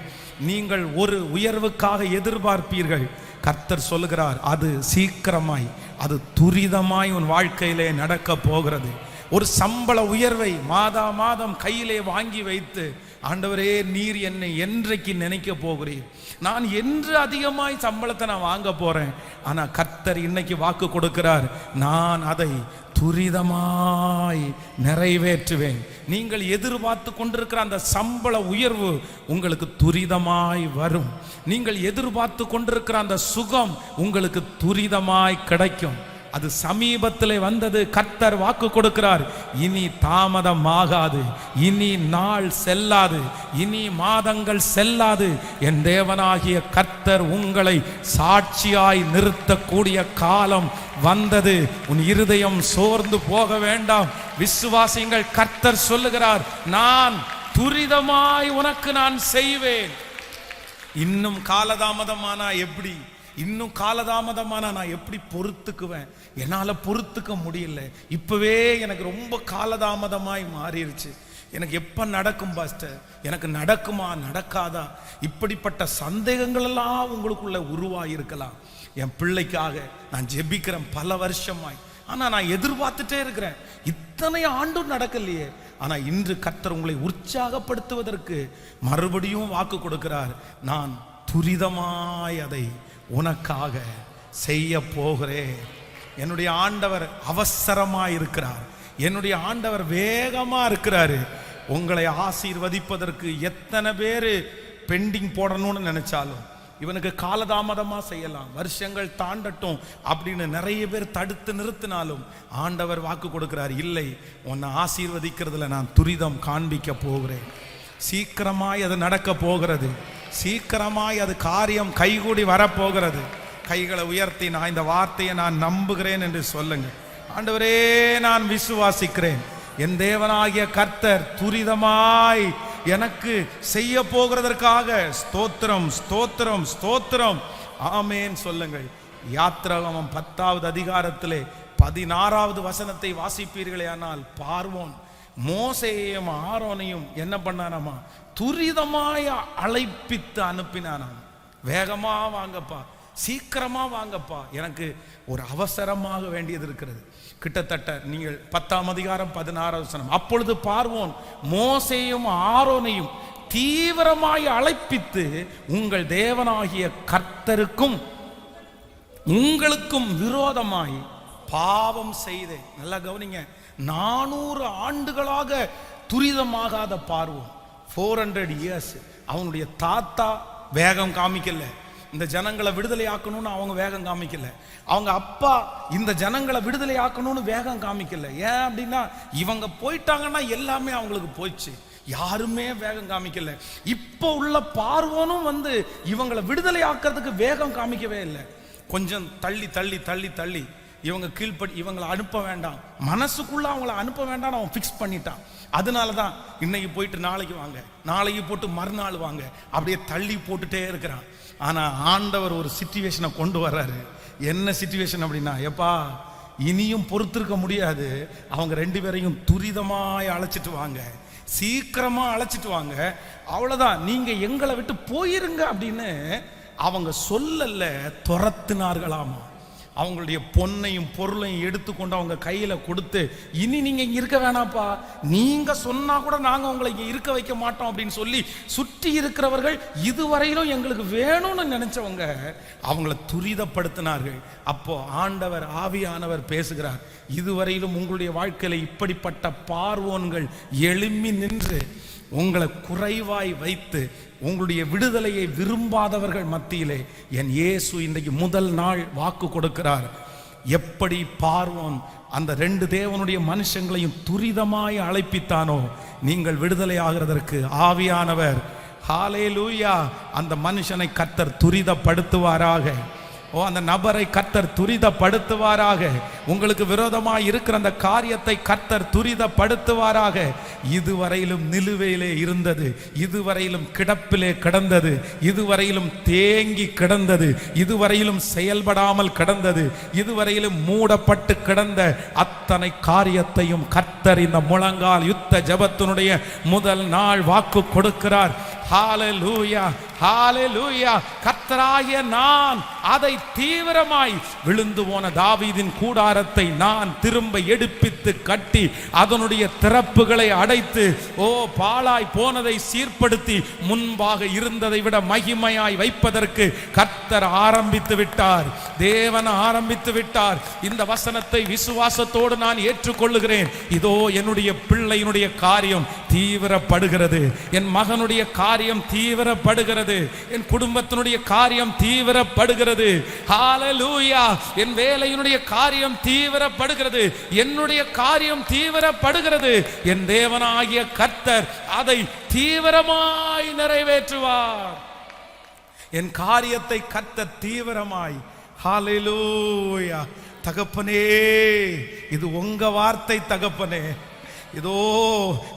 A: நீங்கள் ஒரு உயர்வுக்காக எதிர்பார்ப்பீர்கள், கர்த்தர் சொல்லுகிறார் அது சீக்கிரமாய், அது துரிதமாய் உன் வாழ்க்கையிலே நடக்க போகிறது. ஒரு சம்பள உயர்வை மாதம் கையிலே வாங்கி வைத்து, ஆண்டவரே நீர் என்னை என்றைக்கு நினைக்க போகிறீர், நான் என்று அதிகமாய் சம்பளத்தை நான் வாங்க போறேன். ஆனா கர்த்தர் இன்னைக்கு வாக்கு கொடுக்கிறார், நான் அதை துரிதமாய் நிறைவேற்றுவேன். நீங்கள் எதிர்பார்த்து கொண்டிருக்கிற அந்த சம்பள உயர்வு உங்களுக்கு துரிதமாய் வரும். நீங்கள் எதிர்பார்த்து கொண்டிருக்கிற அந்த சுகம் உங்களுக்கு துரிதமாய் கிடைக்கும். அது சமீபத்திலே வந்தது. கர்த்தர் வாக்கு கொடுக்கிறார், இனி தாமதம் ஆகாது, இனி நாள் செல்லாது, இனி மாதங்கள் செல்லாது. என் தேவனாகிய கர்த்தர் உங்களை சாட்சியாய் நிறுத்தக்கூடிய காலம் வந்தது. உன் இருதயம் சோர்ந்து போக வேண்டாம், விசுவாசிங்கள். கர்த்தர் சொல்லுகிறார், நான் துரிதமாய் உனக்கு நான் செய்வேன். இன்னும் காலதாமதமானா எப்படி? இன்னும் காலதாமதமான நான் எப்படி பொறுத்துக்குவேன்? என்னால் பொறுத்துக்க முடியல. இப்பவே எனக்கு ரொம்ப காலதாமதமாய் மாறிடுச்சு. எனக்கு எப்போ நடக்கும் பாஸ்டர்? எனக்கு நடக்குமா நடக்காதா? இப்படிப்பட்ட சந்தேகங்கள் எல்லாம் உங்களுக்குள்ள உருவாயிருக்கலாம். என் பிள்ளைக்காக நான் ஜெபிக்கிறேன் பல வருஷமாய், ஆனால் நான் எதிர்பார்த்துட்டே இருக்கிறேன். இத்தனை ஆண்டும் நடக்கலையே. ஆனால் இன்று கர்த்தர் உங்களை உற்சாகப்படுத்துவதற்கு மறுபடியும் வாக்கு கொடுக்கிறார், நான் துரிதமாய் அதை உனக்காக செய்ய போகிறேன். என்னுடைய ஆண்டவர் அவசரமாக இருக்கிறார். என்னுடைய ஆண்டவர் வேகமா இருக்கிறாரு. உங்களை ஆசீர்வதிப்பதற்கு எத்தனை பேர் பெண்டிங் போடணும்னு நினைச்சாலும் இவனுக்கு காலதாமதமா செய்யலாம், வருஷங்கள் தாண்டட்டும் அப்படின்னு நிறைய பேர் தடுத்து நிறுத்தினாலும் ஆண்டவர் வாக்கு கொடுக்கிறார், இல்லை, உன்னை ஆசீர்வதிக்கிறதுல நான் துரிதம் காண்பிக்க போகிறேன். சீக்கிரமாய் அது நடக்க போகிறது. சீக்கிரமாய் அது காரியம் கைகூடி வரப்போகிறது. கைகளை உயர்த்தி நான் இந்த வார்த்தையை நான் நம்புகிறேன் என்று சொல்லுங்க. ஆண்டவரே, நான் விசுவாசிக்கிறேன். என் தேவனாகிய கர்த்தர் துரிதமாய் எனக்கு செய்ய போகிறதற்காக ஸ்தோத்திரம், ஸ்தோத்திரம், ஸ்தோத்திரம். ஆமேன் சொல்லுங்கள். யாத்திராகமம் 10வது அதிகாரத்திலே 16வது வசனத்தை வாசிப்பீர்களே ஆனால், பார்வோன் மோசேயையும் ஆரோனையும் என்ன பண்ணானாமா? துரிதமாய் அழைப்பித்து அனுப்பினானாம். வேகமா வாங்கப்பா, சீக்கிரமா வாங்கப்பா, எனக்கு ஒரு அவசரமாக வேண்டியது இருக்கிறது. கிட்டத்தட்ட நீங்கள் 10ஆம் அதிகாரம் 16வது வசனம். அப்பொழுது பார்வோன் மோசேயும் ஆரோனையும் தீவிரமாய் அழைப்பித்து, உங்கள் தேவனாகிய கர்த்தருக்கும் உங்களுக்கும் விரோதமாய் பாவம் செய்தேன். நல்லா கவனிங்க. 400 ஆண்டுகளாக துரிதமாகாத பார்வோன், 400 years, அவனுடைய தாத்தா வேகம் காமிக்கல. இந்த ஜனங்களை விடுதலை ஆக்கணும்னு அவங்க வேகம் காமிக்கல. அவங்க அப்பா இந்த ஜனங்களை விடுதலை ஆக்கணும்னு வேகம் காமிக்கல. ஏன் அப்படின்னா, இவங்க போயிட்டாங்கன்னா எல்லாமே அவங்களுக்கு போயிடுச்சு. யாருமே வேகம் காமிக்கல. இப்போ உள்ள பார்வோனும் வந்து இவங்களை விடுதலை ஆக்கிறதுக்கு வேகம் காமிக்கவே இல்லை. கொஞ்சம் தள்ளி தள்ளி தள்ளி தள்ளி இவங்க கீழ்படி, இவங்களை அனுப்ப வேண்டாம், மனசுக்குள்ள அவங்கள அனுப்ப வேண்டாம் அவன் ஃபிக்ஸ் பண்ணிட்டான். அதனாலதான் இன்னைக்கு போயிட்டு நாளைக்கு வாங்க, நாளைக்கு போட்டு மறுநாள் வாங்க, அப்படியே தள்ளி போட்டுட்டே இருக்கிறான். ஆனா ஆண்டவர் ஒரு சிச்சுவேஷனை கொண்டு வர்றாரு. என்ன சிச்சுவேஷன் அப்படின்னா, எப்பா இனியும் பொறுத்திருக்க முடியாது, அவங்க 2 பேரையும் துரிதமாய் அழைச்சிட்டு வாங்க, சீக்கிரமா அழைச்சிட்டு வாங்க, அவ்வளவுதான், நீங்க எங்களை விட்டு போயிருங்க அப்படின்னு அவங்க சொல்லல, துரத்தினார்களாமா. அவங்களுடைய பொன்னையும் பொருளையும் எடுத்துக்கொண்டு அவங்க கையில கொடுத்து, இனி நீங்க இங்க இருக்க வேணாப்பா, நீங்க சொன்னா கூட நாங்க உங்களை இங்க இருக்க வைக்க மாட்டோம் அப்படின்னு சொல்லி சுற்றி இருக்கிறவர்கள் இதுவரையிலும் எங்களுக்கு வேணும்னு நினைச்சவங்க அவங்கள துரிதப்படுத்தினார்கள். அப்போ ஆண்டவர் ஆவியானவர் பேசுகிறார், இதுவரையிலும் உங்களுடைய வாழ்க்கையில இப்படிப்பட்ட பார்வோன்கள் எழும்பி நின்று உங்களை குறைவாய் வைத்து உங்களுடைய விடுதலையை விரும்பாதவர்கள் மத்தியிலே என் இயேசு இன்றைக்கு முதல் நாள் வாக்கு கொடுக்கிறார். எப்படி பார்வோன் அந்த 2 தேவனுடைய மனுஷங்களையும் துரிதமாய் அழைப்பித்தானோ, நீங்கள் விடுதலை ஆகிறதற்கு ஆவியானவர், ஹல்லேலூயா, அந்த மனுஷனை கர்த்தர் துரிதப்படுத்துவாராக. அந்த நபரை கர்த்தர் துரிதப்படுத்துவாராக. உங்களுக்கு விரோதமாய் இருக்கிற அந்த காரியத்தை கர்த்தர் துரிதப்படுத்துவாராக. இதுவரையிலும் நிலுவையிலே இருந்தது, இதுவரையிலும் கிடப்பிலே கிடந்தது, இதுவரையிலும் தேங்கி கிடந்தது, இதுவரையிலும் செயல்படாமல் கிடந்தது, இதுவரையிலும் மூடப்பட்டு கிடந்த அத்தனை காரியத்தையும் கர்த்தர் இந்த முழங்கால் யுத்த ஜெபத்தினுடைய முதல் நாள் வாக்கு கொடுக்கிறார். ஹல்லேலூயா, ஹல்லேலூயா. கர்த்தராகிய நான் அதை தீவிரமாய் விழுந்து போன தாவீதின் கூடாரத்தை நான் திரும்ப எடுப்பித்து கட்டி அதனுடைய திறப்புகளை அடைத்து, பாழாய் போனதை சீர்படுத்தி முன்பாக இருந்ததை விட மகிமையாய் வைப்பதற்கு கர்த்தர் ஆரம்பித்து விட்டார். தேவன் ஆரம்பித்து விட்டார். இந்த வசனத்தை விசுவாசத்தோடு நான் ஏற்றுக்கொள்ளுகிறேன். இதோ என்னுடைய பிள்ளையினுடைய காரியம் தீவிரப்படுகிறது, என் மகனுடைய காரியம் தீவிரப்படுகிறது, என் குடும்பத்தினுடைய காரியம் தீவிரப்படுகிறது. ஹல்லேலூயா. என் வேலையினுடைய காரியம் தீவிரப்படுகிறது, என்னுடைய காரியம் தீவிரப்படுகிறது. என் தேவனாகிய கர்த்தர் அதை தீவிரமாய் நிறைவேற்றுவார். என் காரியத்தை கர்த்தர் தீவிரமாய். ஹல்லேலூயா. தகப்பனே, இது உங்க வார்த்தை தகப்பனே. இதோ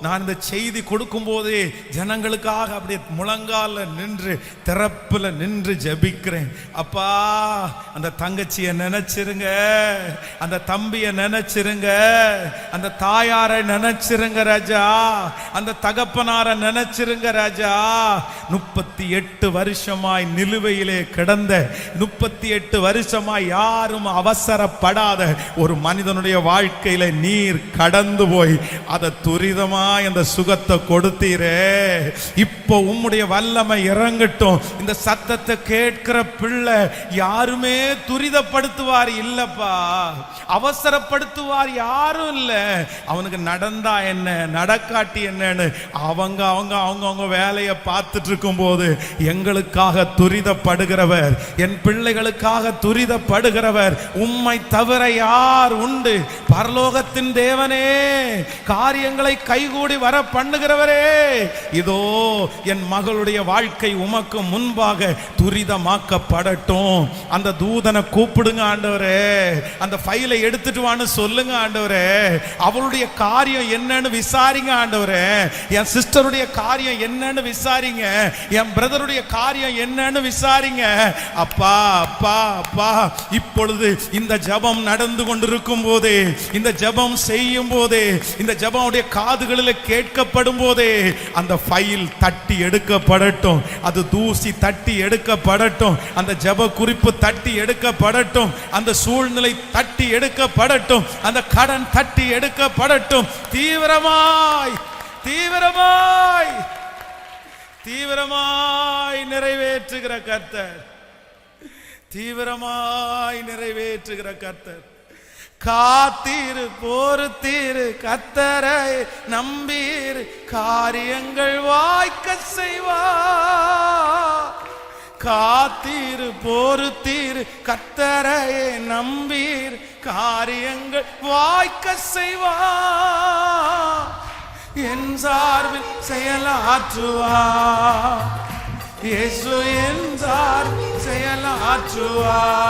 A: நான் இந்த செய்தி கொடுக்கும் போதே ஜனங்களுக்காக அப்படியே முழங்கால நின்று திறப்புல நின்று ஜெபிக்கிறேன். அப்பா, அந்த தங்கச்சியை நினைச்சிருங்க, அந்த தம்பியை நினைச்சிருங்க, அந்த தாயாரை நினைச்சிருங்க ராஜா, அந்த தகப்பனாரை நினைச்சிருங்க ராஜா. 38 வருஷமாய் நிலுவையிலே கிடந்த, 38 வருஷமாய் யாரும் அவசரப்படாத ஒரு மனிதனுடைய வாழ்க்கையில நீர் கடந்து போய் அதை துரிதமாய் அந்த சுகத்தை கொடுத்தீரே. இப்போ உம்முடைய வல்லமை இறங்கட்டும். இந்த சத்தத்தை கேட்கிற பிள்ளை யாருமே துரிதப்படுத்துவார் இல்லப்பா, அவசரப்படுத்துவார் யாரும் இல்ல. அவனுக்கு நடந்தா என்ன நடக்காட்டி என்னன்னு அவங்க அவங்க அவங்க அவங்க வேலையை பார்த்துட்டு இருக்கும் போது எங்களுக்காக துரிதப்படுகிறவர், என் பிள்ளைகளுக்காக துரிதப்படுகிறவர் உம்மை தவிர யார் உண்டு? பரலோகத்தின் தேவனே, காரியங்களை கைகூடி வர பண்ணுகிறவரே, இதோ என் மகளுடைய வாழ்க்கை உமக்கு முன்பாக துரிதமாக்கப்படட்டும். அந்த தூதனை கூப்பிடுங்க ஆண்டவரே, அந்த ஃபைலை எடுத்துட்டு வான்னு சொல்லுங்க ஆண்டவரே. அவளுடைய காரியம் என்னன்னு விசாரிங்க ஆண்டவரே. என் சிஸ்டருடைய காரியம் என்னன்னு விசாரிங்க. என் பிரதருடைய காரியம் என்னன்னு விசாரிங்க. அப்பா அப்பா அப்பா, இப்பொழுது இந்த ஜெபம் நடந்து கொண்டிருக்கும் போதே, இந்த ஜெபம் செய்யும் போதே, இந்த ஜெபமுடைய காதுகளில் கேட்கப்படும் போதே அந்த ஃபைல் தட்டி எடுக்கப்படட்டும். அது தூசி தட்டி எடுக்கப்படட்டும். அந்த ஜெப குறிப்பு தட்டி எடுக்கப்படட்டும். அந்த சூழ்நிலை தட்டி எடுக்கப்படட்டும். அந்த கடன் தட்டி எடுக்கப்படட்டும். தீவிரமாய் தீவிரமாய் தீவிரமாய் நிறைவேற்றுகிற கர்த்தர், தீவிரமாய் நிறைவேற்றுகிற கர்த்தர். காத்தீரு பொறுத்தீரு கர்த்தரை நம்பீர், காரியங்கள் வாய்க்க செய்வார். காத்தீரு பொறுத்தீரு கர்த்தரை நம்பீர், காரியங்கள் வாய்க்க செய்வார். என் சார்பில் செயலாற்றுவார் இயேசு, என் சார்பில் செயலாற்றுவார்.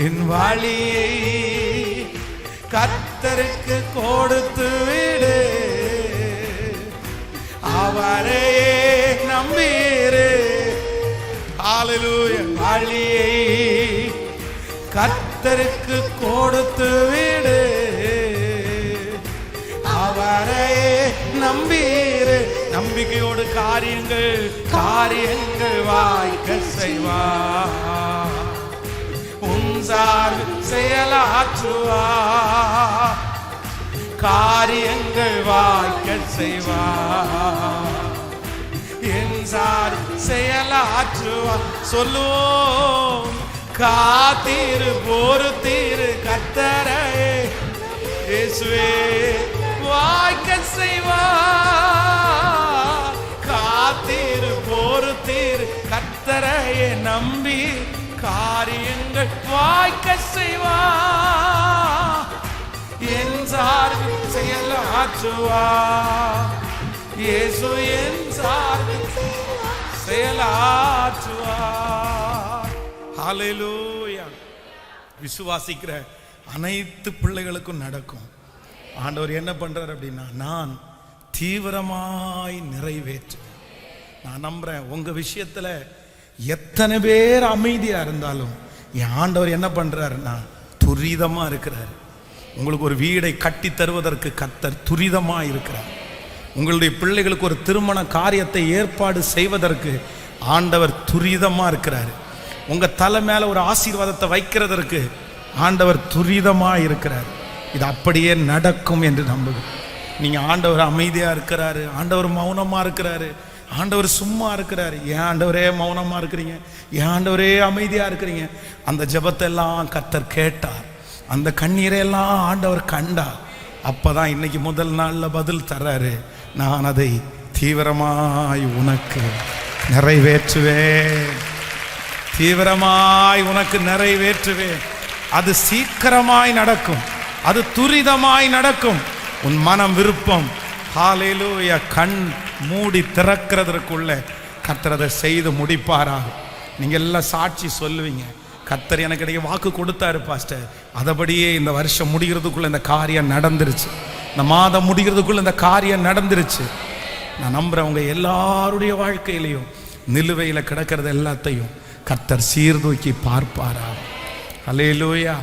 A: என் வழியை கர்த்தருக்கு கொடுத்து விடு, அவரையே நம்பீரு. ஹல்லேலூயா. வழியை கர்த்தருக்கு கொடுத்து விடு, அவரையே நம்பீரு. நம்பிக்கையோடு காரியங்கள் வாய்க்க செய்வார். செயலாற்றுவார், காரியங்கள் வாய்க்க செய்வார். என் சார் செயலாற்றுவார். சொல்லுவோம், காத்தீரு பொறுத்தீரு கர்த்தரை இயேசுவே வாய்க்க செய்வார். காத்தீரு பொறுத்தீரு கர்த்தரை நம்பி, காரியங்கள் வாய்க்க செய்வார். என் சார்பில் செயலாற்றுவார் இயேசு, என் சார்பில் செயலாற்றுவார். ஹல்லேலூயா. விசுவாசிக்கிற அனைத்து பிள்ளைகளுக்கும் நடக்கும். ஆண்டவர் என்ன பண்றார் அப்படின்னா, நான் தீவிரமாய் நிறைவேற்றுவேன். நான் நம்புறேன் உங்க விஷயத்துல எத்தனை பேர் அமைதியா இருந்தாலும் என் ஆண்டவர் என்ன பண்றாருன்னா துரிதமா இருக்கிறார். உங்களுக்கு ஒரு வீடை கட்டி தருவதற்கு கர்த்தர் துரிதமா இருக்கிறார். உங்களுடைய பிள்ளைகளுக்கு ஒரு திருமண காரியத்தை ஏற்பாடு செய்வதற்கு ஆண்டவர் துரிதமா இருக்கிறார். உங்க தலை மேல ஒரு ஆசீர்வாதத்தை வைக்கிறதற்கு ஆண்டவர் துரிதமா இருக்கிறார். இது அப்படியே நடக்கும் என்று நம்புகிறேன். நீங்க ஆண்டவர் அமைதியா இருக்கிறாரு, ஆண்டவர் மௌனமா இருக்கிறாரு, ஆண்டவர் சும்மா இருக்கிறாரு. ஏன் ஆண்டவரே மௌனமா இருக்கிறீங்க, ஏன் ஆண்டவரே அமைதியா இருக்கிறீங்க? அந்த ஜெபத்தை எல்லாம் கர்த்தர் கேட்டார், அந்த கண்ணீரை எல்லாம் ஆண்டவர் கண்டார். அப்பதான் இன்னைக்கு முதல் நாள்ல பதில் தர்றாரு, நான் அதை தீவிரமாய் உனக்கு நிறைவேற்றுவேன், தீவிரமாய் உனக்கு நிறைவேற்றுவேன். அது சீக்கிரமாய் நடக்கும், அது துரிதமாய் நடக்கும். உன் மனம் விருப்பம் ஹல்லேலூயா கண் மூடி திறக்கிறதற்குள்ள கர்த்தர் அதை செய்து முடிப்பாராக. நீங்க எல்லாம் சாட்சி சொல்லுவீங்க, கர்த்தர் எனக்கு இடையே வாக்கு கொடுத்தாரு பாஸ்டர், அதபடியே இந்த வருஷம் முடிகிறதுக்குள்ள இந்த காரியம் நடந்துருச்சு, இந்த மாதம் முடிகிறதுக்குள்ள இந்த காரியம் நடந்துருச்சு. நான் நம்புறேன் உங்க எல்லாருடைய வாழ்க்கையிலையும் நிலுவையில கிடக்கிறது எல்லாத்தையும் கர்த்தர் சீர்தூக்கி பார்ப்பாராக. ஹல்லேலூயா.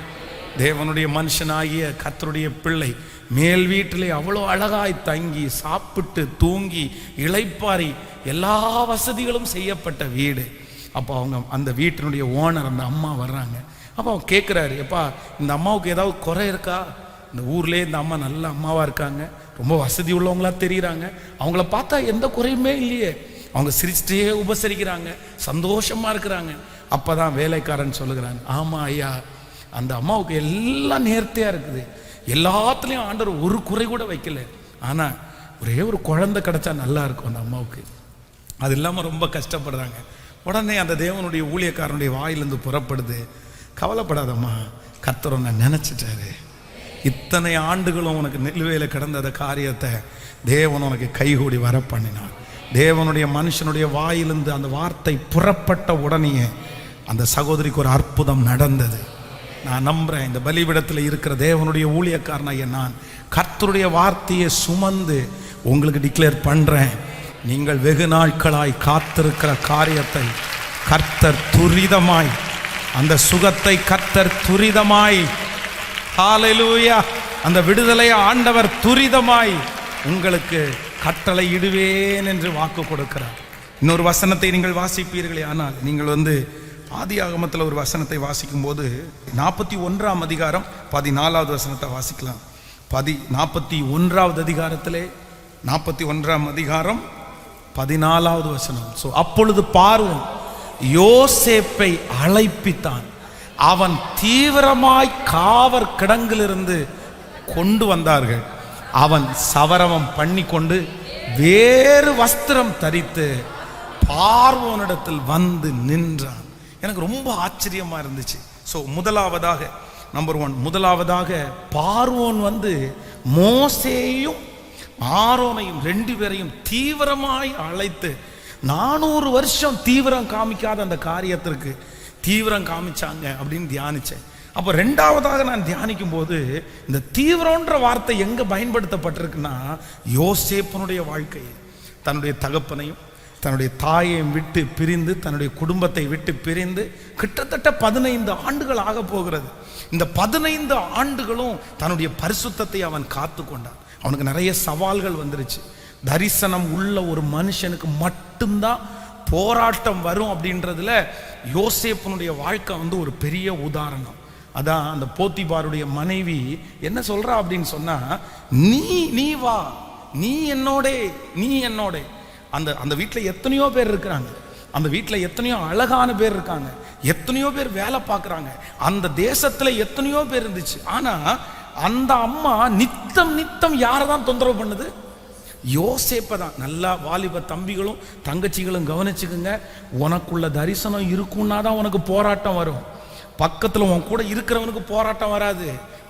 A: தேவனுடைய மனுஷனாகிய கர்த்தருடைய பிள்ளை மேல் வீட்டிலே அவ்வளோ அழகாய் தங்கி சாப்பிட்டு தூங்கி இளைப்பாரி எல்லா வசதிகளும் செய்யப்பட்ட வீடு. அப்போ அவங்க அந்த வீட்டினுடைய ஓனர் அந்த அம்மா வர்றாங்க. அப்போ அவங்க கேட்குறாரு, எப்பா இந்த அம்மாவுக்கு ஏதாவது குறை இருக்கா? இந்த ஊர்லேயே இந்த அம்மா நல்ல அம்மாவாக இருக்காங்க, ரொம்ப வசதி உள்ளவங்களா தெரியுறாங்க, அவங்கள பார்த்தா எந்த குறையுமே இல்லையே, அவங்க சிரிச்சிட்டே உபசரிக்கிறாங்க, சந்தோஷமாக இருக்கிறாங்க. அப்போ தான் வேலைக்காரன் சொல்லுகிறாங்க, ஆமாம் ஐயா, அந்த அம்மாவுக்கு எல்லாம் நேர்த்தியாக இருக்குது, எல்லாத்துலேயும் ஆண்டவர் ஒரு குறை கூட வைக்கல, ஆனால் ஒரே ஒரு குழந்தை கிடைச்சா நல்லா இருக்கும் அந்த அம்மாவுக்கு, அது இல்லாமல் ரொம்ப கஷ்டப்படுறாங்க. உடனே அந்த தேவனுடைய ஊழியக்காரனுடைய வாயிலிருந்து புறப்படுது, கவலைப்படாதம்மா, கர்த்தர் உன்னை நினைச்சிட்டாரு, இத்தனை ஆண்டுகளும் உனக்கு நிலுவையில கிடந்த அந்த காரியத்தை தேவன் உனக்கு கைகூடி வர பண்ணினார். தேவனுடைய மனுஷனுடைய வாயிலிருந்து அந்த வார்த்தை புறப்பட்ட உடனே அந்த சகோதரிக்கு ஒரு அற்புதம் நடந்தது. நான் நம்புறேன், இந்த பலிபீடத்தில் இருக்கிற தேவனுடைய ஊழியக்காரனாகிய நான் கர்த்தருடைய வார்த்தையை சுமந்து உங்களுக்கு டிக்ளேர் பண்றேன், நீங்கள் வெகு நாட்களாய் காத்திருக்கிற காரியத்தை கர்த்தர் துரிதமாய், அந்த சுகத்தை கர்த்தர் துரிதமாய், ஹல்லேலூயா, அந்த விடுதலையை ஆண்டவர் துரிதமாய் உங்களுக்கு கட்டளை இடுவேன் என்று வாக்கு கொடுக்கிறார். இன்னொரு வசனத்தை நீங்கள் வாசிப்பீர்களே, ஆனால் நீங்கள் ஆதியாகமத்தில் ஒரு வசனத்தை வாசிக்கும் போது 41ஆம் அதிகாரம் 14வது வசனத்தை வாசிக்கலாம். 41வது அதிகாரத்திலே 41ஆம் அதிகாரம் 14வது வசனம். அப்பொழுது பார்வோன் யோசேப்பை அழைப்பித்தான், அவன் தீவிரமாய் காவற் கிடங்கிலிருந்து கொண்டு வந்தார்கள். அவன் சவரவம் பண்ணி கொண்டு வேறு வஸ்திரம் தரித்து பார்வோனிடத்தில் வந்து நின்றான். எனக்கு ரொம்ப ஆச்சரியமா இருந்துச்சு. முதலாவதாக நம்பர் 1, முதலாவதாக பார்வோன் மோசேயும் ஆரோனையும் 2 பேரையும் தீவிரமாய் அழைத்து 400 வருஷம் தீவிரம் காமிக்காத அந்த காரியத்திற்கு தீவிரம் காமிச்சாங்க அப்படின்னு தியானிச்சேன். அப்போ 2வதாக நான் தியானிக்கும் போது இந்த தீவிரம்ன்ற வார்த்தை எங்க பயன்படுத்தப்பட்டிருக்குன்னா, யோசேப்பனுடைய வாழ்க்கை, தன்னுடைய தகப்பனையும் தன்னுடைய தாயையும் விட்டு பிரிந்து, தன்னுடைய குடும்பத்தை விட்டு பிரிந்து கிட்டத்தட்ட 15 ஆண்டுகள் ஆக போகிறது. இந்த 15 ஆண்டுகளும் தன்னுடைய பரிசுத்தத்தை அவன் காத்து கொண்டான். அவனுக்கு நிறைய சவால்கள் வந்துருச்சு. தரிசனம் உள்ள ஒரு மனுஷனுக்கு மட்டும்தான் போராட்டம் வரும் அப்படின்றதுல யோசேப்பனுடைய வாழ்க்கை ஒரு பெரிய உதாரணம். அதான் அந்த போத்திபாருடைய மனைவி என்ன சொல்றா அப்படின்னு சொன்னா, நீ வா, நீ என்னோட. அந்த வீட்டில் எத்தனையோ பேர் இருக்கிறாங்க, அந்த வீட்டில் எத்தனையோ அழகான பேர் இருக்காங்க, எத்தனையோ பேர் வேலை பார்க்குறாங்க, அந்த தேசத்தில் எத்தனையோ பேர் இருந்துச்சு. ஆனா அந்த அம்மா நித்தம் யாரை தான் தொந்தரவு பண்ணுது? யோசேப்பை தான். நல்லா வாலிப தம்பிகளும் தங்கச்சிகளும் கவனிச்சுக்குங்க, உனக்குள்ள தரிசனம் இருக்குன்னா தான் உனக்கு போராட்டம் வரும். பக்கத்தில் உன் கூட இருக்கிறவனுக்கு போராட்டம் வராது,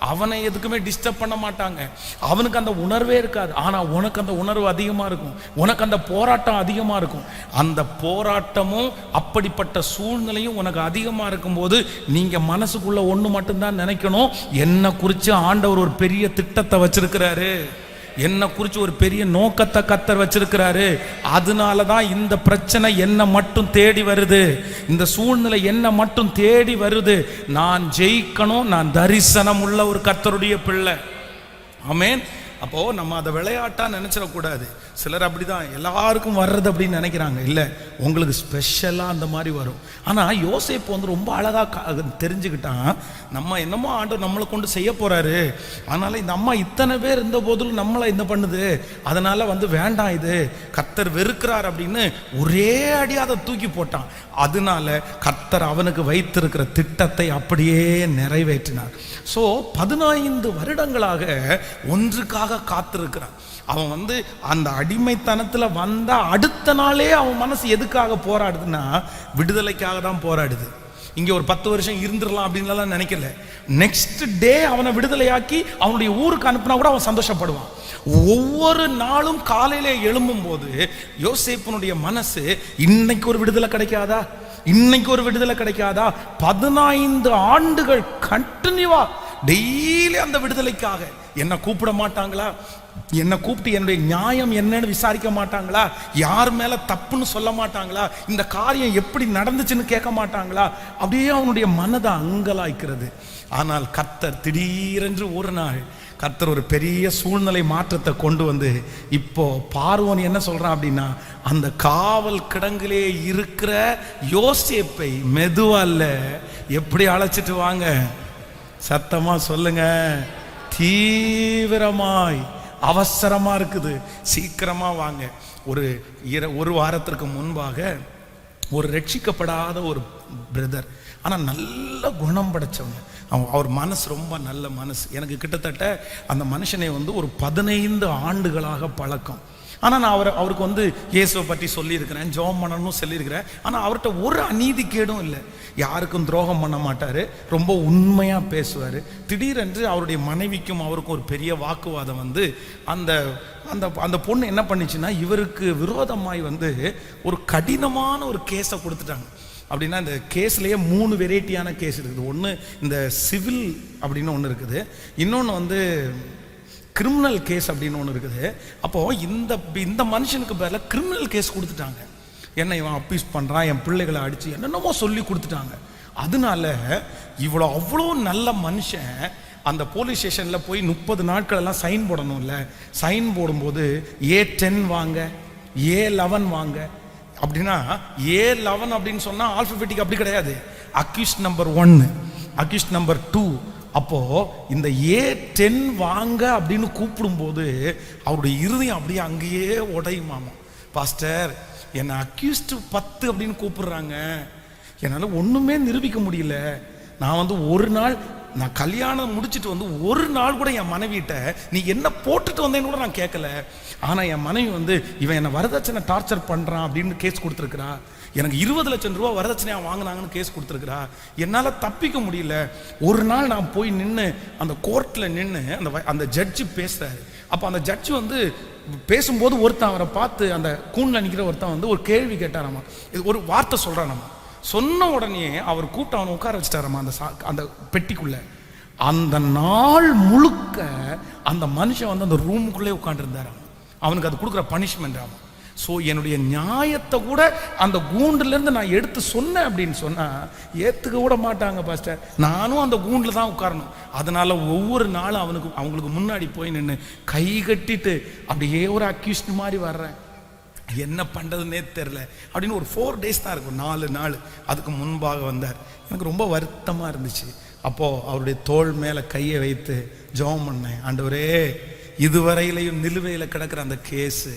A: அவனை எதுக்குமே டிஸ்டர்ப் பண்ண மாட்டாங்க, அவனுக்கு அந்த உணர்வே இருக்காது. ஆனால் உனக்கு அந்த உணர்வு அதிகமாக இருக்கும், உனக்கு அந்த போராட்டம் அதிகமாக இருக்கும். அந்த போராட்டமும் அப்படிப்பட்ட சூழ்நிலையும் உனக்கு அதிகமாக இருக்கும்போது நீங்கள் மனசுக்குள்ள ஒன்று மட்டும்தான் நினைக்கணும், என்னை குறித்து ஆண்டவர் ஒரு பெரிய திட்டத்தை வச்சிருக்கிறாரு, என்னை குறித்து ஒரு பெரிய நோக்கத்தை கர்த்தர் வச்சிருக்கிறாரு. அதனால தான் இந்த பிரச்சனை என்ன மட்டும் தேடி வருது, இந்த சூழ்நிலை என்ன மட்டும் தேடி வருது. நான் ஜெயிக்கணும், நான் தரிசனம் உள்ள ஒரு கர்த்தருடைய பிள்ளை. ஆமென். அப்போ நம்ம அதை விளையாட்டா நினைச்சிடக்கூடாது. சிலர் அப்படிதான் எல்லாருக்கும் வர்றது அப்படின்னு நினைக்கிறாங்க. இல்லை, உங்களுக்கு ஸ்பெஷலாக அந்த மாதிரி வரும். ஆனால் யோசேப்பு ரொம்ப அழகாக தெரிஞ்சுக்கிட்டான், நம்ம என்னமோ ஆண்டவர் நம்மளை கொண்டு செய்ய போறாரு, அதனால இந்த அம்மா இத்தனை பேர் இருந்த போதிலும் நம்மளை என்ன பண்ணுது, அதனால வேண்டாம், இது கர்த்தர் வெறுக்கிறார் அப்படின்னு ஒரே அடி அதை தூக்கி போட்டான். அதனால கர்த்தர் அவனுக்கு வைத்திருக்கிற திட்டத்தை அப்படியே நிறைவேற்றினார். 15 வருடங்களாக ஒன்றுக்காக காத்திருக்கிறான். அவன் அந்த அடிமைத்தனத்தில் வந்த அடுத்த நாளே அவன் மனசு எதுக்காக போராடுதுன்னா, விடுதலைக்காக தான் போராடுது. இங்கே ஒரு 10 வருஷம் இருந்துடலாம் அப்படின்லாம் நினைக்கல. நெக்ஸ்ட் டே அவனை விடுதலையாக்கி அவனுடைய ஊருக்கு அனுப்புனா கூட அவன் சந்தோஷப்படுவான். ஒவ்வொரு நாளும் காலையிலே எழும்பும் போது யோசேப்பினுடைய மனசு, இன்னைக்கு ஒரு விடுதலை கிடைக்காதா, இன்னைக்கு ஒரு விடுதலை கிடைக்காதா? 15 ஆண்டுகள் கண்டினியூவா டெய்லி அந்த விடுதலைக்காக. என்ன கூப்பிட மாட்டாங்களா, என்ன கூப்பிட்டு என்னுடைய நியாயம் என்னன்னு விசாரிக்க மாட்டாங்களா, யார் மேல தப்புன்னு சொல்ல மாட்டாங்களா, இந்த காரியம் எப்படி நடந்துச்சுன்னு கேட்க மாட்டாங்களா? அப்படியே அவனுடைய மனதை அங்கலாய்க்கிறது. ஆனால் கர்த்தர் திடீரென்று ஒரு நாள் கர்த்தர் ஒரு பெரிய சூழ்நிலை மாற்றத்தை கொண்டு இப்போ பார்வோன் என்ன சொல்றான் அப்படின்னா, அந்த காவல் கிடங்கிலே இருக்கிற யோசேப்பை மெதுவா இல்ல, எப்படி அழைச்சிட்டு வாங்க, சத்தமா சொல்லுங்க, தீவிரமாய், அவசரமா இருக்குது, சீக்கிரமா வாங்க. ஒரு வாரத்திற்கு முன்பாக ஒரு ரட்சிக்கப்படாத ஒரு பிரதர், ஆனால் நல்ல குணம் படைச்சவங்க, அவர் மனசு ரொம்ப நல்ல மனசு. எனக்கு கிட்டத்தட்ட அந்த மனுஷனை ஒரு 15 ஆண்டுகளாக பழக்கம். ஆனால் நான் அவருக்கு வந்து இயேசுவை பற்றி சொல்லியிருக்கிறேன், ஜெபம் பண்ணணும்னு சொல்லியிருக்கிறேன். ஆனால் அவர்கிட்ட ஒரு அநீதி கேடும் இல்லை, யாருக்கும் துரோகம் பண்ண மாட்டார், ரொம்ப உண்மையாக பேசுவார். திடீரென்று அவருடைய மனைவிக்கும் அவருக்கும் ஒரு பெரிய வாக்குவாதம் வந்து அந்த அந்த அந்த பொண்ணு என்ன பண்ணிச்சுன்னா இவருக்கு விரோதமாய் வந்து ஒரு கடினமான ஒரு கேஸை கொடுத்துட்டாங்க. அப்படின்னா இந்த கேஸ்லேயே 3 வெரைட்டியான கேஸ் இருக்குது. ஒன்று இந்த சிவில் அப்படின்னு ஒன்று இருக்குது, இன்னொன்று வந்து கிரிமினல் கேஸ் அப்படின்னு ஒன்று இருக்குது. அப்போது இந்த மனுஷனுக்கு பேரில் கிரிமினல் கேஸ் கொடுத்துட்டாங்க. என்ன இவன் அப்யூஸ் பண்ணுறான், என் பிள்ளைகளை அடித்து என்னென்னமோ சொல்லி கொடுத்துட்டாங்க. அதனால அவ்வளோ நல்ல மனுஷன் அந்த போலீஸ் ஸ்டேஷனில் போய் 30 நாட்கள் எல்லாம் சைன் போடணும்ல. சைன் போடும்போது A10 வாங்க, A11 வாங்க. அப்படின்னா A11 அப்படின்னு சொன்னால் ஆல்ஃபபெட்டிக் அப்படி கிடையாது, அக்யூஸ்ட் நம்பர் 1, அக்யூஸ்ட் நம்பர் 2. அப்போது இந்த A10 வாங்க அப்படின்னு கூப்பிடும்போது அவருடைய இருதயம் அப்படியே அங்கேயே உடையுமாமா. பாஸ்டர், என்னை அக்யூஸ்ட் 10 அப்படின்னு கூப்பிடுறாங்க, என்னால் ஒன்றுமே நிரூபிக்க முடியல. நான் வந்து ஒரு நாள், நான் கல்யாணம் முடிச்சுட்டு வந்து ஒரு நாள் கூட என் மனைவிட்ட நீ என்ன போட்டுட்டு வந்தேன்னு கூட நான் கேட்கல. ஆனால் என் மனைவி வந்து இவன் என்னை வரதட்சணை டார்ச்சர் பண்ணுறான் அப்படின்னு கேஸ் கொடுத்துருக்குறா. எனக்கு 20 லட்சம் ரூபா வரதட்சணையாக வாங்கினாங்கன்னு கேஸ் கொடுத்துருக்குறா. என்னால் தப்பிக்க முடியல. ஒரு நாள் நான் போய் நின்று அந்த கோர்ட்டில் நின்று அந்த ஜட்ஜு பேசுகிறாரு. அப்போ அந்த ஜட்ஜு வந்து பேசும்போது ஒருத்தன் அவரை பார்த்து, அந்த கூண்டில் நிற்கிற ஒருத்தன் வந்து ஒரு கேள்வி கேட்டாராமா, இது ஒரு வார்த்தை சொல்கிறானாமா. சொன்ன உடனே அவர் கூப்பிட்டு அவனை உட்கார வச்சுட்டாராமா அந்த பெட்டிக்குள்ள. அந்த நாள் முழுக்க அந்த மனுஷன் வந்து அந்த ரூமுக்குள்ளே உட்காந்துருந்தாராம். அவனுக்கு அது கொடுக்குற பனிஷ்மெண்ட் ஆகும். ஸோ என்னுடைய நியாயத்தை கூட அந்த கூண்டுலேருந்து நான் எடுத்து சொன்னேன் அப்படின்னு சொன்னால் ஏற்றுக்க கூட மாட்டாங்க பாஸ்டர். நானும் அந்த கூண்டில் தான் உட்காரணும். அதனால் ஒவ்வொரு நாளும் அவங்களுக்கு முன்னாடி போய் நின்று கை கட்டிட்டு அப்படியே ஒரு அக்யூஸ்ட் மாதிரி வர்றேன். என்ன பண்ணுறதுன்னே தெரில அப்படின்னு. ஒரு 4 டேஸ் தான் இருக்கும், 4 நாள் அதுக்கு முன்பாக வந்தார். எனக்கு ரொம்ப வருத்தமாக இருந்துச்சு. அப்போது அவருடைய தோள் மேலே கையை வைத்து ஜெபம் பண்ணேன், ஆண்டவரே இதுவரையிலையும் நிலுவையில் கிடக்கிற அந்த கேஸு